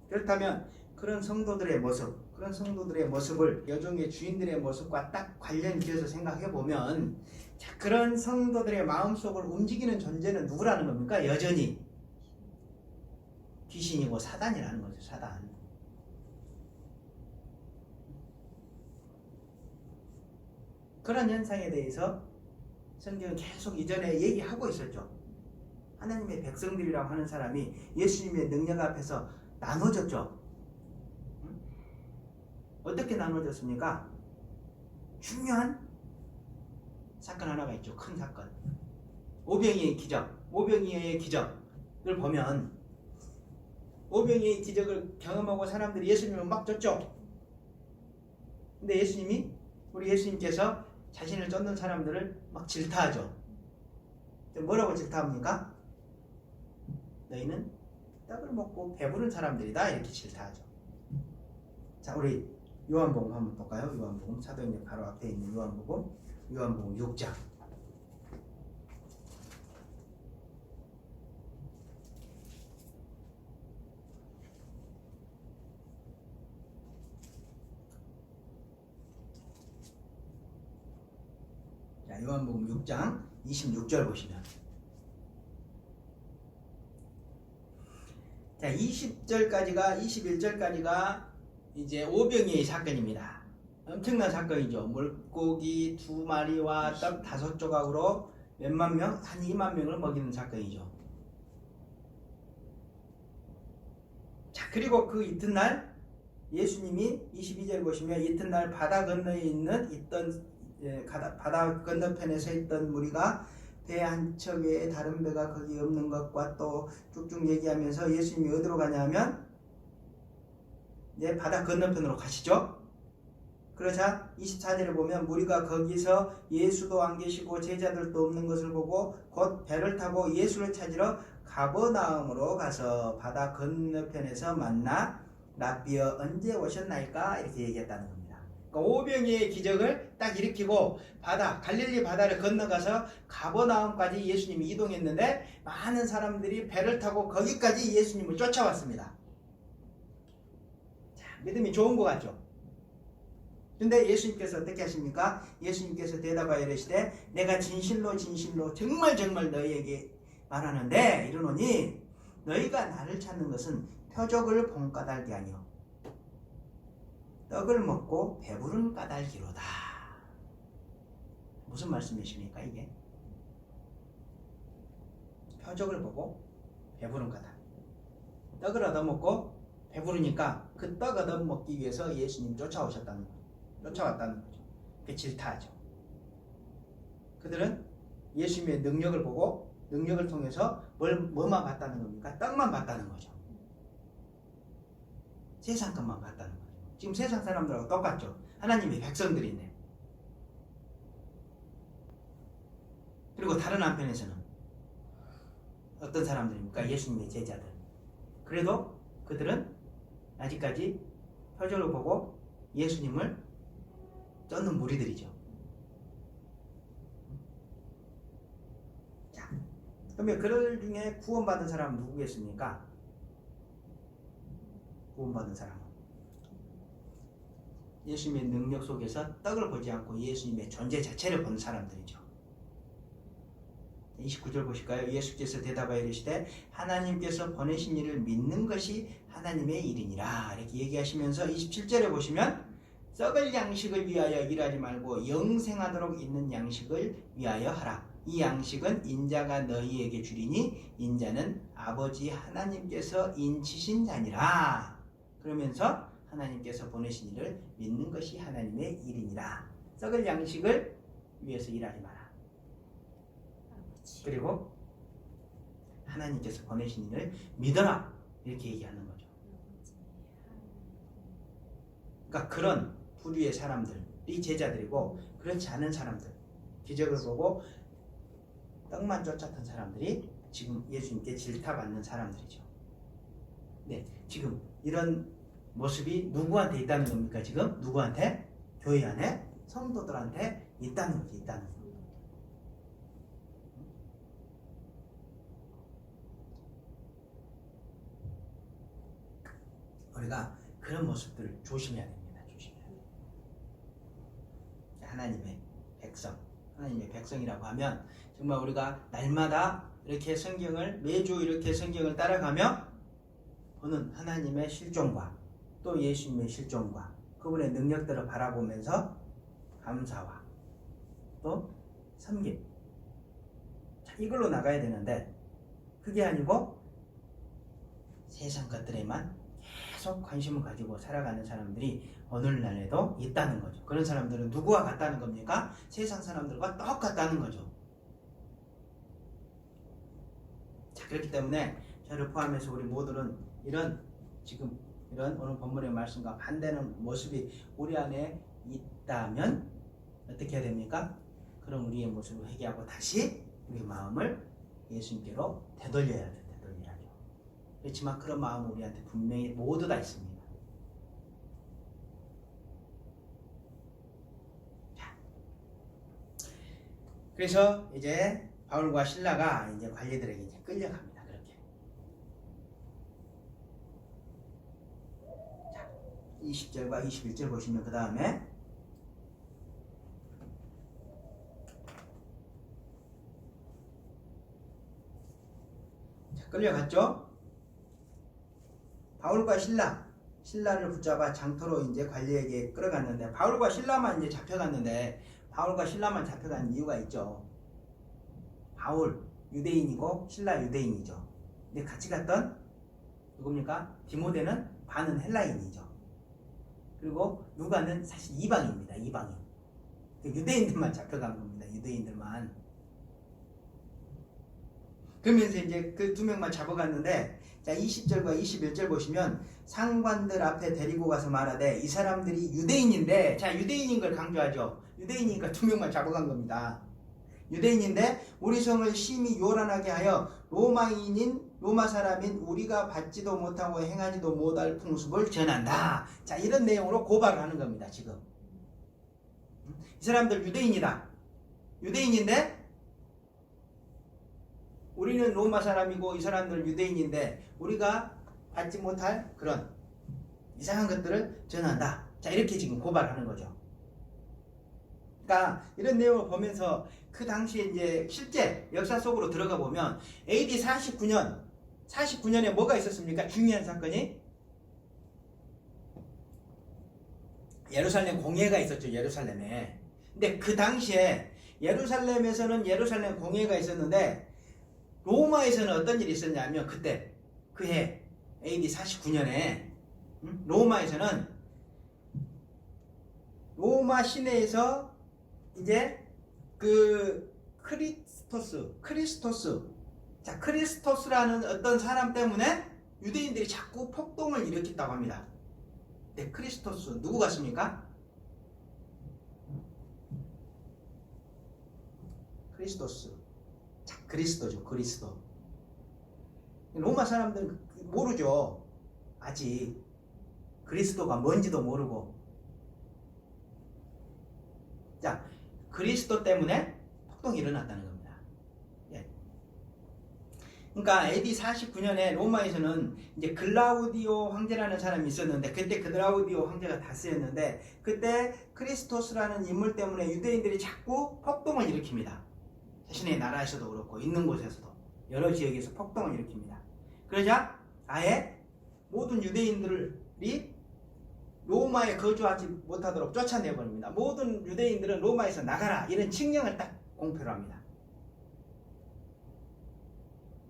그렇다면 그런 성도들의 모습을 여종의 주인들의 모습과 딱 관련지어서 생각해 보면, 자, 그런 성도들의 마음속을 움직이는 존재는 누구라는 겁니까? 여전히 귀신이고 사단이라는 거죠. 사단. 그런 현상에 대해서 성경은 계속 이전에 얘기하고 있었죠. 하나님의 백성들이라고 하는 사람이 예수님의 능력 앞에서 나눠졌죠. 어떻게 나눠졌습니까? 중요한 사건 하나가 있죠. 큰 사건. 오병이의 기적을 보면, 오병이의 기적을 경험하고 사람들이 예수님을 막 쫓죠. 근데 우리 예수님께서 자신을 쫓는 사람들을 막 질타하죠. 뭐라고 질타합니까? 너희는 떡을 먹고 배부른 사람들이다, 이렇게 질타하죠. 자, 우리 요한복음 한번 볼까요? 요한복음, 사도행전 바로 앞에 있는 요한복음 6장. 자, 요한복음 6장 26절 보시면, 자, 21절까지가 이제 오병이의 사건입니다. 엄청난 사건이죠. 물고기 2마리와 떡 5조각으로 몇만 명, 한 2만 명을 먹이는 사건이죠. 자, 그리고 그 이튿날 예수님이 22절 보시면, 이튿날 바다 건너편에 서 있던 무리가 배 한 척에 다른 배가 거기 없는 것과 또 쭉쭉 얘기하면서 예수님이 어디로 가냐면 바다 건너편으로 가시죠. 그러자 24절에 보면 무리가 거기서 예수도 안 계시고 제자들도 없는 것을 보고 곧 배를 타고 예수를 찾으러 가버나움으로 가서 바다 건너편에서 만나 랍비여 언제 오셨나이까, 이렇게 얘기했다는 겁니다. 그러니까 오병이의 기적을 딱 일으키고 갈릴리 바다를 건너가서 가버나움까지 예수님이 이동했는데, 많은 사람들이 배를 타고 거기까지 예수님을 쫓아왔습니다. 자, 믿음이 좋은 것 같죠? 근데 예수님께서 어떻게 하십니까? 예수님께서 대답하여 이르시되 내가 진실로 정말 너희에게 말하는데 이르노니 너희가 나를 찾는 것은 표적을 본 까닭이 아니요 떡을 먹고 배부른 까닭이로다. 무슨 말씀이십니까 이게? 표적을 보고 배부른 까닭. 떡을 얻어먹고 배부르니까 그 떡 얻어먹기 위해서 예수님 쫓아왔다는 거죠. 그 질타하죠. 그들은 예수님의 능력을 보고 능력을 통해서 뭐만 봤다는 겁니까? 떡만 봤다는 거죠. 세상 것만 봤다는 거죠. 지금 세상 사람들하고 똑같죠. 하나님의 백성들인데. 그리고 다른 한편에서는 어떤 사람들입니까? 예수님의 제자들. 그래도 그들은 아직까지 표적을 보고 예수님을 쫓는 무리들이죠. 자, 그러면 그들 중에 구원받은 사람은 누구겠습니까? 구원받은 사람은 예수님의 능력 속에서 떡을 보지 않고 예수님의 존재 자체를 본 사람들이죠. 29절 보실까요? 예수께서 대답하여 이르시되 하나님께서 보내신 이를 믿는 것이 하나님의 일이니라 이렇게 얘기하시면서 27절에 보시면 썩을 양식을 위하여 일하지 말고 영생하도록 있는 양식을 위하여 하라. 이 양식은 인자가 너희에게 주리니 인자는 아버지 하나님께서 인치신 자니라. 그러면서 하나님께서 보내신 이를 믿는 것이 하나님의 일이니라. 썩을 양식을 위해서 일하지 마라. 그리고 하나님께서 보내신 이를 믿어라. 이렇게 얘기하는 거죠. 그러니까 그런 부류의 사람들이 제자들이고 그렇지 않은 사람들, 기적을 보고 떡만 쫓았던 사람들이 지금 예수님께 질타받는 사람들이죠. 네, 지금 이런 모습이 누구한테 있다는 겁니까? 지금 누구한테? 교회 안에 성도들한테 있다는 거죠. 있다는 거. 우리가 그런 모습들을 조심해야 됩니다. 조심해야 돼요. 하나님의 백성, 하나님의 백성이라고 하면 정말 우리가 날마다 이렇게 성경을 매주 이렇게 성경을 따라가며 보는 하나님의 실존과 또 예수님의 실존과 그분의 능력들을 바라보면서 감사와 또 섬김, 자, 이걸로 나가야 되는데 그게 아니고 세상 것들에만 계속 관심을 가지고 살아가는 사람들이 오늘날에도 있다는 거죠. 그런 사람들은 누구와 같다는 겁니까? 세상 사람들과 똑같다는 거죠. 자, 그렇기 때문에 저를 포함해서 우리 모두는 이런 지금 이런 오늘 본문의 말씀과 반대하는 모습이 우리 안에 있다면 어떻게 해야 됩니까? 그럼 우리의 모습을 회개하고 다시 우리 마음을 예수님께로 되돌려야 돼요. 되돌려야죠. 그렇지만 그런 마음은 우리한테 분명히 모두 다 있습니다. 자, 그래서 이제 바울과 실라가 이제 관리들에게 이제 끌려갑니다. 그렇게. 자, 20절과 21절 보시면 그 다음에 끌려갔죠? 바울과 신라를 붙잡아 장터로 이제 관리에게 끌어갔는데 바울과 신라만 이제 잡혀갔는데 바울과 신라만 잡혀간 이유가 있죠. 바울 유대인이고 신라 유대인이죠. 근데 같이 갔던 누굽니까? 디모데는 반은 헬라인이죠. 그리고 누가는 사실 이방인입니다. 이방인. 유대인들만 잡혀간 겁니다. 유대인들만. 그러면서 이제 그 두 명만 잡아갔는데 자 20절과 21절 보시면 상관들 앞에 데리고 가서 말하되 이 사람들이 유대인인데 자 유대인인 걸 강조하죠. 유대인이니까 두 명만 잡아간 겁니다. 유대인인데 우리 성을 심히 요란하게 하여 로마 사람인 우리가 받지도 못하고 행하지도 못할 풍습을 전한다. 자 이런 내용으로 고발을 하는 겁니다. 지금 이 사람들 유대인이다. 유대인인데 우리는 로마 사람이고 이 사람들 유대인인데 우리가 받지 못할 그런 이상한 것들을 전한다. 자 이렇게 지금 고발하는 거죠. 그러니까 이런 내용을 보면서 그 당시에 이제 실제 역사 속으로 들어가 보면 AD 49년에 뭐가 있었습니까? 중요한 사건이 예루살렘 공회가 있었죠. 예루살렘에. 근데 그 당시에 예루살렘에서는 예루살렘 공회가 있었는데 로마에서는 어떤 일이 있었냐면 그때 그해 AD 49년에 로마에서는 로마 시내에서 이제 그 크리스토스라는 어떤 사람 때문에 유대인들이 자꾸 폭동을 일으켰다고 합니다. 네, 크리스토스 누구 같습니까? 크리스토스. 자, 그리스도죠. 그리스도. 로마 사람들은 모르죠. 아직 그리스도가 뭔지도 모르고. 자, 그리스도 때문에 폭동이 일어났다는 겁니다. 예. 그러니까 AD 49년에 로마에서는 이제 글라우디오 황제라는 사람이 있었는데 그때 글라우디오 황제가 다스렸는데 그때 크리스토스라는 인물 때문에 유대인들이 자꾸 폭동을 일으킵니다. 자신의 나라에서도 그렇고 있는 곳에서도 여러 지역에서 폭동을 일으킵니다. 그러자 아예 모든 유대인들이 로마에 거주하지 못하도록 쫓아내버립니다. 모든 유대인들은 로마에서 나가라 이런 칙령을 딱 공표를 합니다.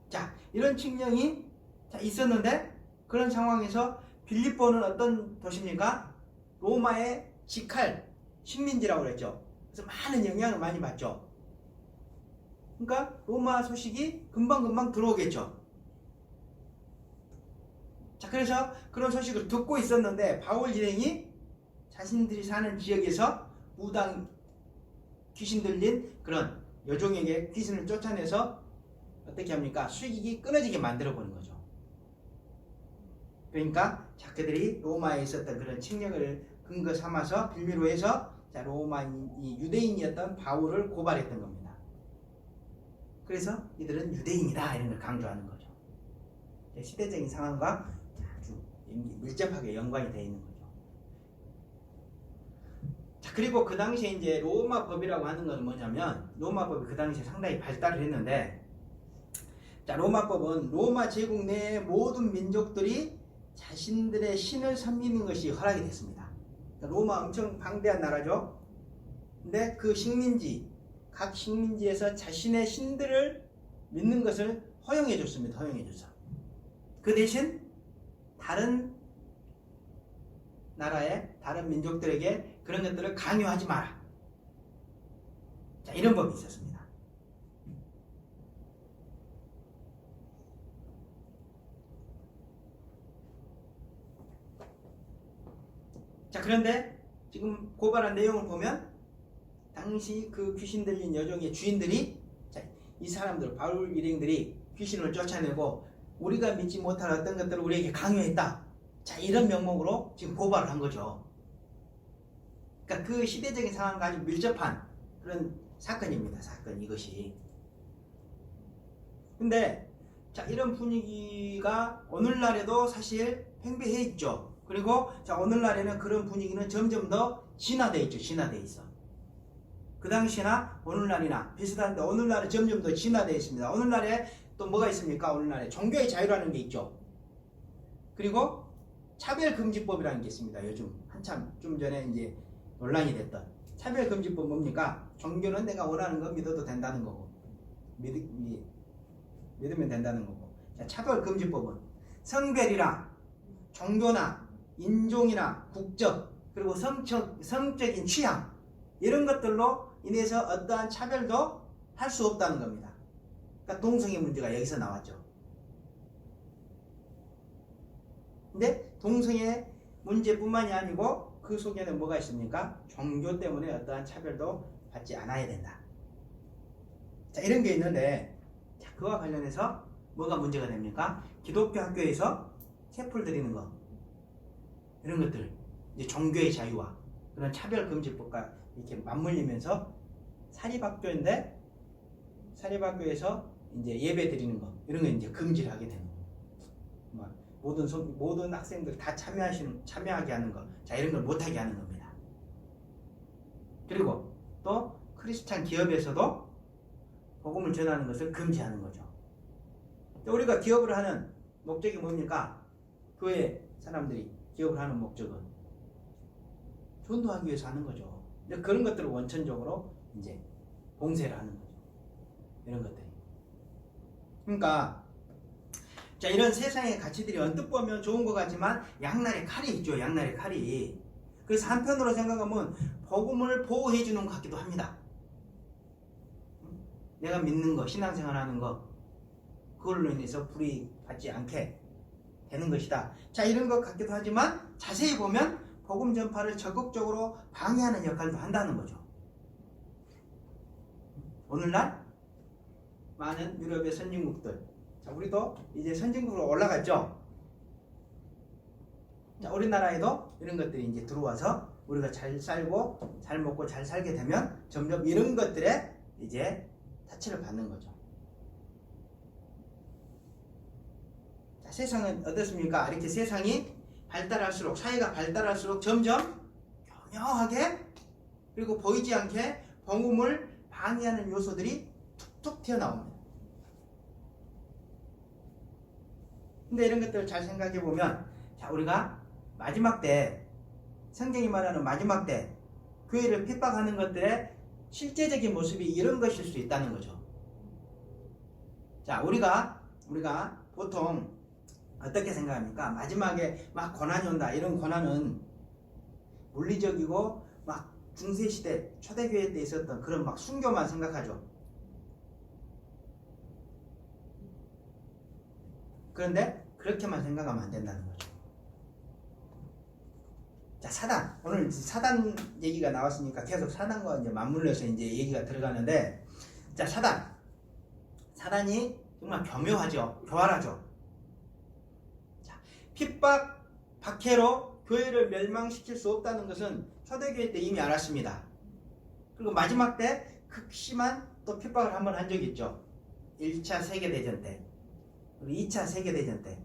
자, 이런 칙령이 있었는데 그런 상황에서 빌립보는 어떤 도시입니까? 로마의 직할 식민지라고 그랬죠. 그래서 많은 영향을 많이 받죠. 그러니까 로마 소식이 금방금방 들어오겠죠. 자, 그래서 그런 소식을 듣고 있었는데 바울 일행이 자신들이 사는 지역에서 무당 귀신 들린 그런 여종에게 귀신을 쫓아내서 어떻게 합니까? 수익이 끊어지게 만들어 버린 거죠. 그러니까 자, 그들이 로마에 있었던 그런 칙령을 근거 삼아서 빌미로 해서 자, 로마 이 유대인이었던 바울을 고발했던 겁니다. 그래서 이들은 유대인이다 이런 걸 강조하는 거죠. 시대적인 상황과 아주 밀접하게 연관이 되어 있는 거죠. 자, 그리고 그 당시에 이제 로마 법이라고 하는 건 뭐냐면 로마 법이 그 당시에 상당히 발달을 했는데 자, 로마 법은 로마 제국 내의 모든 민족들이 자신들의 신을 섬기는 것이 허락이 됐습니다. 로마 엄청 방대한 나라죠. 근데 그 식민지, 각 식민지에서 자신의 신들을 믿는 것을 허용해 줬습니다. 허용해 줬어. 그 대신 다른 나라의 다른 민족들에게 그런 것들을 강요하지 마라. 자, 이런 법이 있었습니다. 자, 그런데 지금 고발한 내용을 보면 당시 그 귀신 들린 여종의 주인들이 자, 이 사람들 바울 일행들이 귀신을 쫓아내고 우리가 믿지 못할 어떤 것들을 우리에게 강요했다. 자, 이런 명목으로 지금 고발을 한 거죠. 그러니까 그 시대적인 상황과 아주 밀접한 그런 사건입니다. 사건 이것이. 근데 자, 이런 분위기가 오늘날에도 사실 팽배해 있죠. 그리고 자, 오늘날에는 그런 분위기는 점점 더 진화되어 있죠. 진화되어 있어. 그 당시나 오늘날이나 비슷한데 오늘날은 점점 더 진화되어 있습니다. 오늘날에 또 뭐가 있습니까? 오늘날에 종교의 자유라는 게 있죠. 그리고 차별금지법이라는 게 있습니다. 요즘 한참 좀 전에 이제 논란이 됐던 차별금지법 뭡니까? 종교는 내가 원하는 거 믿어도 된다는 거고 믿으면 된다는 거고. 자, 차별금지법은 성별이나 종교나 인종이나 국적 그리고 성적인 취향 이런 것들로 인해서 어떠한 차별도 할 수 없다는 겁니다. 그러니까 동성애 문제가 여기서 나왔죠. 근데 동성애 문제뿐만이 아니고 그 속에는 뭐가 있습니까? 종교 때문에 어떠한 차별도 받지 않아야 된다. 자, 이런 게 있는데 자, 그와 관련해서 뭐가 문제가 됩니까? 기독교 학교에서 세풀 드리는 거 이런 것들 이제 종교의 자유와 그런 차별금지법과 이렇게 맞물리면서 사립학교인데 사립학교에서 이제 예배 드리는 거 이런 거 이제 금지를 하게 되는 거. 모든 학생들 다 참여하게 하는 거. 자, 이런 걸 못하게 하는 겁니다. 그리고 또 크리스찬 기업에서도 복음을 전하는 것을 금지하는 거죠. 우리가 기업을 하는 목적이 뭡니까? 교회 사람들이 기업을 하는 목적은 전도하기 위해서 하는 거죠. 그런 것들을 원천적으로 이제 봉쇄를 하는 거죠. 이런 것들이. 그러니까 자, 이런 세상의 가치들이 언뜻 보면 좋은 것 같지만 양날의 칼이 있죠. 양날의 칼이. 그래서 한편으로 생각하면 복음을 보호해 주는 것 같기도 합니다. 내가 믿는 거, 신앙생활하는 거 그걸로 인해서 불이익 받지 않게 되는 것이다. 자, 이런 것 같기도 하지만 자세히 보면 복음 전파를 적극적으로 방해하는 역할도 한다는 거죠. 오늘날 많은 유럽의 선진국들, 자, 우리도 이제 선진국으로 올라갔죠. 자, 우리나라에도 이런 것들이 이제 들어와서 우리가 잘 살고 잘 먹고 잘 살게 되면 점점 이런 것들에 이제 타치를 받는 거죠. 자, 세상은 어떻습니까? 이렇게 세상이 발달할수록, 사회가 발달할수록 점점 교묘하게 그리고 보이지 않게 복음을 방해하는 요소들이 툭 튀어나옵니다. 근데 이런 것들을 잘 생각해 보면, 자, 우리가 마지막 때, 성경이 말하는 마지막 때 교회를 핍박하는 것들의 실제적인 모습이 이런 것일 수 있다는 거죠. 자, 우리가 보통 어떻게 생각합니까? 마지막에 막 고난이 온다. 이런 고난은 물리적이고 막 중세시대 초대교회 때 있었던 그런 막 순교만 생각하죠. 그런데 그렇게만 생각하면 안 된다는 거죠. 자, 사단. 오늘 사단 얘기가 나왔으니까 계속 사단과 이제 맞물려서 이제 얘기가 들어가는데, 자, 사단이 정말 교묘하죠. 교활하죠. 자, 핍박, 박해로 교회를 멸망시킬 수 없다는 것은 초대교회 때 이미 알았습니다. 그리고 마지막 때 극심한 또 핍박을 한번 한 적이 있죠. 1차 세계대전 때, 그리고 2차 세계대전 때.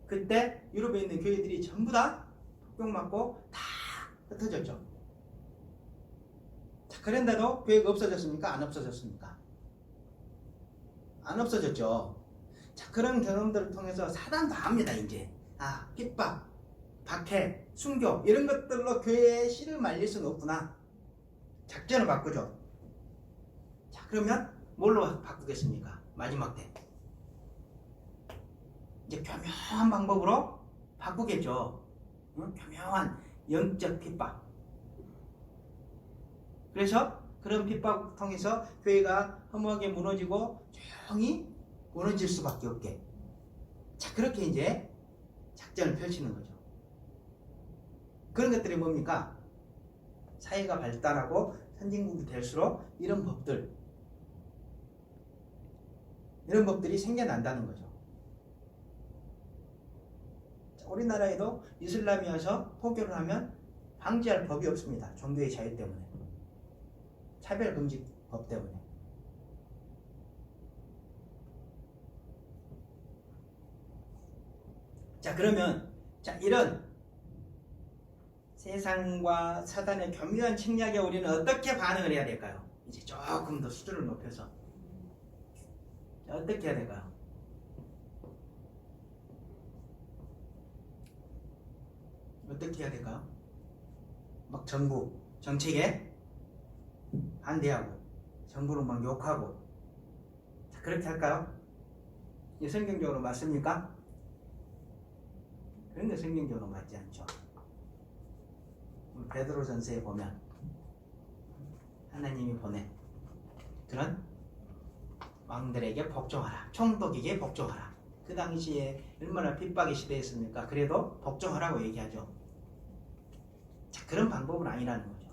그때 유럽에 있는 교회들이 전부 다 폭격 맞고 다 흩어졌죠. 자, 그런데도 교회가 없어졌습니까? 안 없어졌습니까? 안 없어졌죠. 자, 그런 경험들을 통해서 사단도 압니다. 이제 핍박, 박해, 순교 이런 것들로 교회에 씨를 말릴 수는 없구나. 작전을 바꾸죠. 자, 그러면 뭘로 바꾸겠습니까? 마지막 때 이제 교묘한 방법으로 바꾸겠죠. 교묘한 영적 핍박. 그래서 그런 핍박을 통해서 교회가 허무하게 무너지고 조용히 무너질 수밖에 없게. 자, 그렇게 이제 작전을 펼치는 거죠. 그런 것들이 뭡니까? 사회가 발달하고 선진국이 될수록 이런 법들이 생겨난다는 거죠. 우리나라에도 이슬람이 와서 포교를 하면 방지할 법이 없습니다. 종교의 자유 때문에. 차별금지법 때문에. 자, 그러면 이런 세상과 사단의 교묘한 침략에 우리는 어떻게 반응을 해야 될까요? 이제 조금 더 수준을 높여서 어떻게 해야 될까요? 어떻게 해야 될까요? 막 정책에 반대하고 정부를 막 욕하고, 자, 그렇게 할까요? 이게 성경적으로 맞습니까? 그런 게 성경적으로 맞지 않죠. 베드로전서에 보면 하나님이 보낸 그런 왕들에게 복종하라, 총독에게 복종하라. 그 당시에 얼마나 핍박의 시대였습니까? 그래도 복종하라고 얘기하죠. 자, 그런 방법은 아니라는 거죠.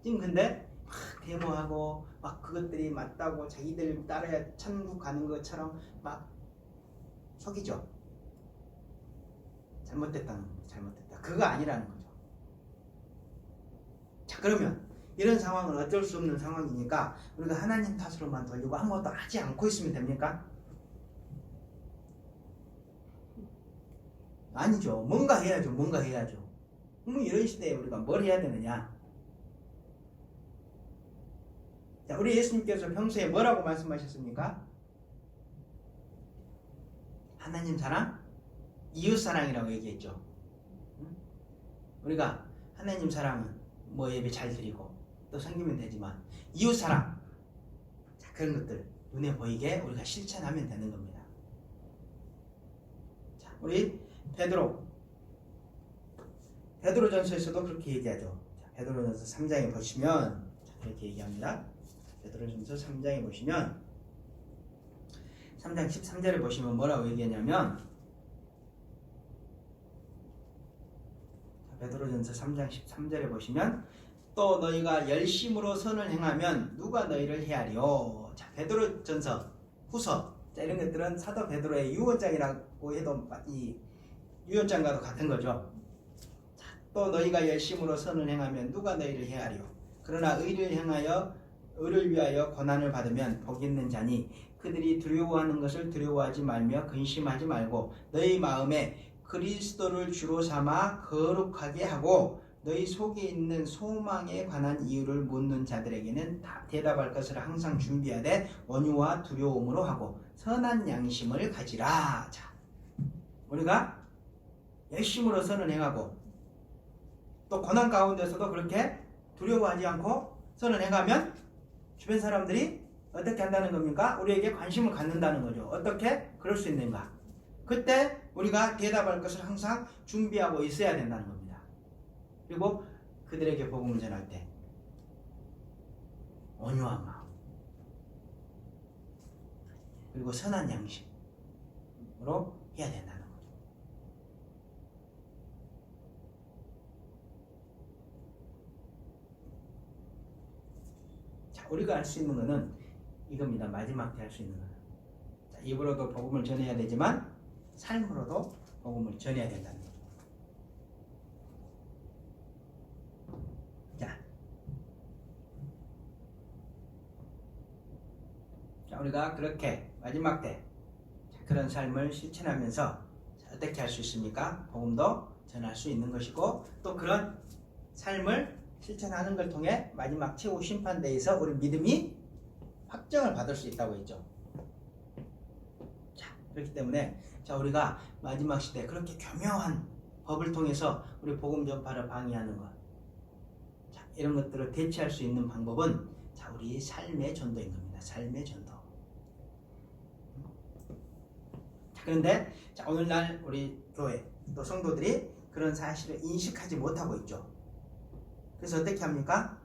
지금 근데 막 데모하고 막 그것들이 맞다고 자기들 따라야 천국 가는 것처럼 막 속이죠. 잘못됐다. 그거 아니라는 거죠. 자, 그러면 이런 상황은 어쩔 수 없는 상황이니까 우리가 하나님 탓으로만 돌리고 아무것도 하지 않고 있으면 됩니까? 아니죠. 뭔가 해야죠. 그럼 이런 시대에 우리가 뭘 해야 되느냐? 자, 우리 예수님께서 평소에 뭐라고 말씀하셨습니까? 하나님 사랑, 이웃 사랑이라고 얘기했죠. 우리가 하나님 사랑은 뭐 예배 잘 드리고 또 섬기면 되지만 이웃 사랑, 자, 그런 것들 눈에 보이게 우리가 실천하면 되는 겁니다. 자, 우리 베드로전서에서도 그렇게 얘기하죠. 자, 베드로전서 3장에 보시면 그렇게 얘기합니다. 베드로전서 3장에 보시면 3장 13절에 보시면 뭐라고 얘기하냐면, 베드로전서 3장 13절에 보시면 또 너희가 열심으로 선을 행하면 누가 너희를 헤아려. 자, 베드로전서 후서, 자, 이런 것들은 사도 베드로의 유언장이라고 해도 이 유언장과도 같은 거죠. 자, 또 너희가 열심으로 선을 행하면 누가 너희를 헤아려. 그러나 의를 위하여 고난을 받으면 복 있는 자니 그들이 두려워하는 것을 두려워하지 말며 근심하지 말고 너희 마음에 그리스도를 주로 삼아 거룩하게 하고 너희 속에 있는 소망에 관한 이유를 묻는 자들에게는 대답할 것을 항상 준비하되 원유와 두려움으로 하고 선한 양심을 가지라. 자, 우리가 열심으로 선을 행하고 또 고난 가운데서도 그렇게 두려워하지 않고 선을 행하면 주변 사람들이 어떻게 한다는 겁니까? 우리에게 관심을 갖는다는 거죠. 어떻게 그럴 수 있는가? 그때 우리가 대답할 것을 항상 준비하고 있어야 된다는 겁니다. 그리고 그들에게 복음을 전할 때 온유한 마음 그리고 선한 양심으로 해야 된다는 거죠. 자, 우리가 할 수 있는 것은 이겁니다. 마지막 때 할 수 있는 것은. 자, 입으로도 복음을 전해야 되지만 삶으로도 복음을 전해야 된다는 거죠. 자, 우리가 그렇게 마지막 때 그런 삶을 실천하면서 어떻게 할 수 있습니까? 복음도 전할 수 있는 것이고 또 그런 삶을 실천하는 걸 통해 마지막 최후 심판대에서 우리 믿음이 확정을 받을 수 있다고 했죠. 자, 그렇기 때문에 자, 우리가 마지막 시대 그렇게 교묘한 법을 통해서 우리 복음 전파를 방해하는 것, 자, 이런 것들을 대체할 수 있는 방법은 자, 우리 삶의 전도인 겁니다. 삶의 전도. 자, 그런데 자, 오늘날 우리 교회 또 성도들이 그런 사실을 인식하지 못하고 있죠. 그래서 어떻게 합니까?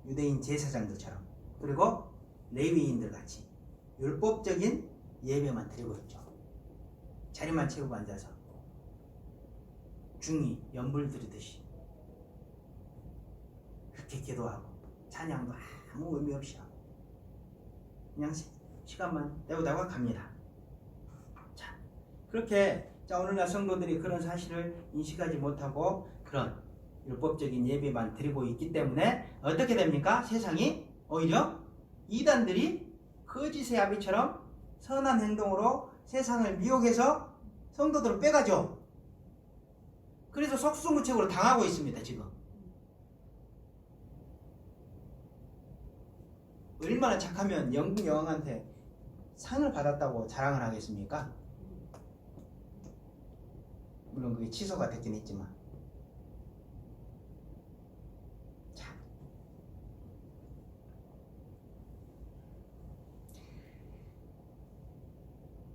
유대인 제사장들처럼 그리고 레위인들 같이 율법적인 예배만 드리고 있죠. 자리만 채우고 앉아서 중이 연불 드리듯이 그렇게 기도하고 찬양도 아무 의미 없이 하고 그냥 시간만 때우다가 갑니다. 자, 그렇게 자, 오늘날 성도들이 그런 사실을 인식하지 못하고 그런 율법적인 예배만 드리고 있기 때문에 어떻게 됩니까? 세상이 오히려 이단들이 거짓의 아비처럼 선한 행동으로 세상을 미혹해서 성도들을 빼가죠. 그래서 속수무책으로 당하고 있습니다. 지금 얼마나 착하면 영국 여왕한테 상을 받았다고 자랑을 하겠습니까? 물론 그게 취소가 됐긴 했지만.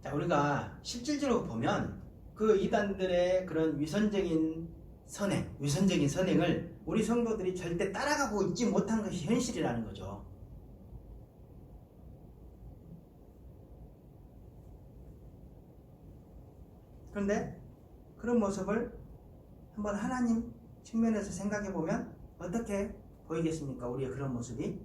자, 우리가 실질적으로 보면 그 이단들의 그런 위선적인 선행을 우리 성도들이 절대 따라가고 있지 못한 것이 현실이라는 거죠. 그런데 그런 모습을 한번 하나님 측면에서 생각해 보면 어떻게 보이겠습니까? 우리의 그런 모습이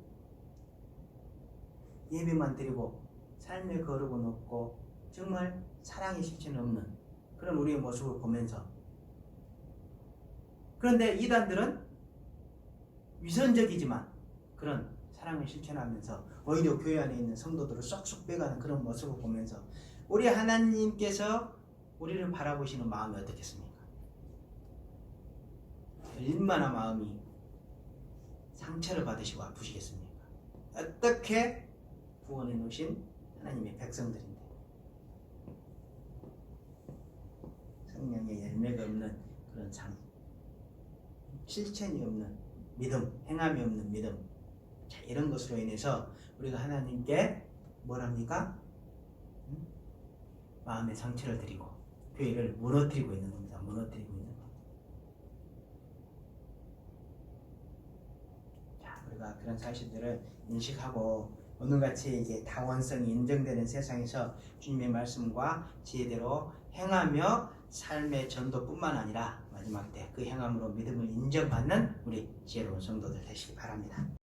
예배만 드리고 삶의 거룩은 없고 정말 사랑의 실체는 없는 그런 우리의 모습을 보면서, 그런데 이단들은 위선적이지만 그런 사랑을 실천하면서 오히려 교회 안에 있는 성도들을 쏙쏙 빼가는 그런 모습을 보면서 우리 하나님께서 우리를 바라보시는 마음이 어떻겠습니까? 얼마나 마음이 상처를 받으시고 아프시겠습니까? 어떻게 구원해 놓으신 하나님의 백성들인데 성령의 열매가 없는 그런 삶, 실천이 없는 믿음, 행함이 없는 믿음, 자, 이런 것으로 인해서 우리가 하나님께 뭐랍니까? 마음의 상처를 드리고 교회를 무너뜨리고 있는 겁니다. 무너뜨리고 있는 겁니다. 자, 우리가 그런 사실들을 인식하고 오늘같이 이제 다원성이 인정되는 세상에서 주님의 말씀과 지혜대로 행하며 삶의 전도뿐만 아니라 마지막 때 그 행함으로 믿음을 인정받는 우리 지혜로운 성도들 되시기 바랍니다.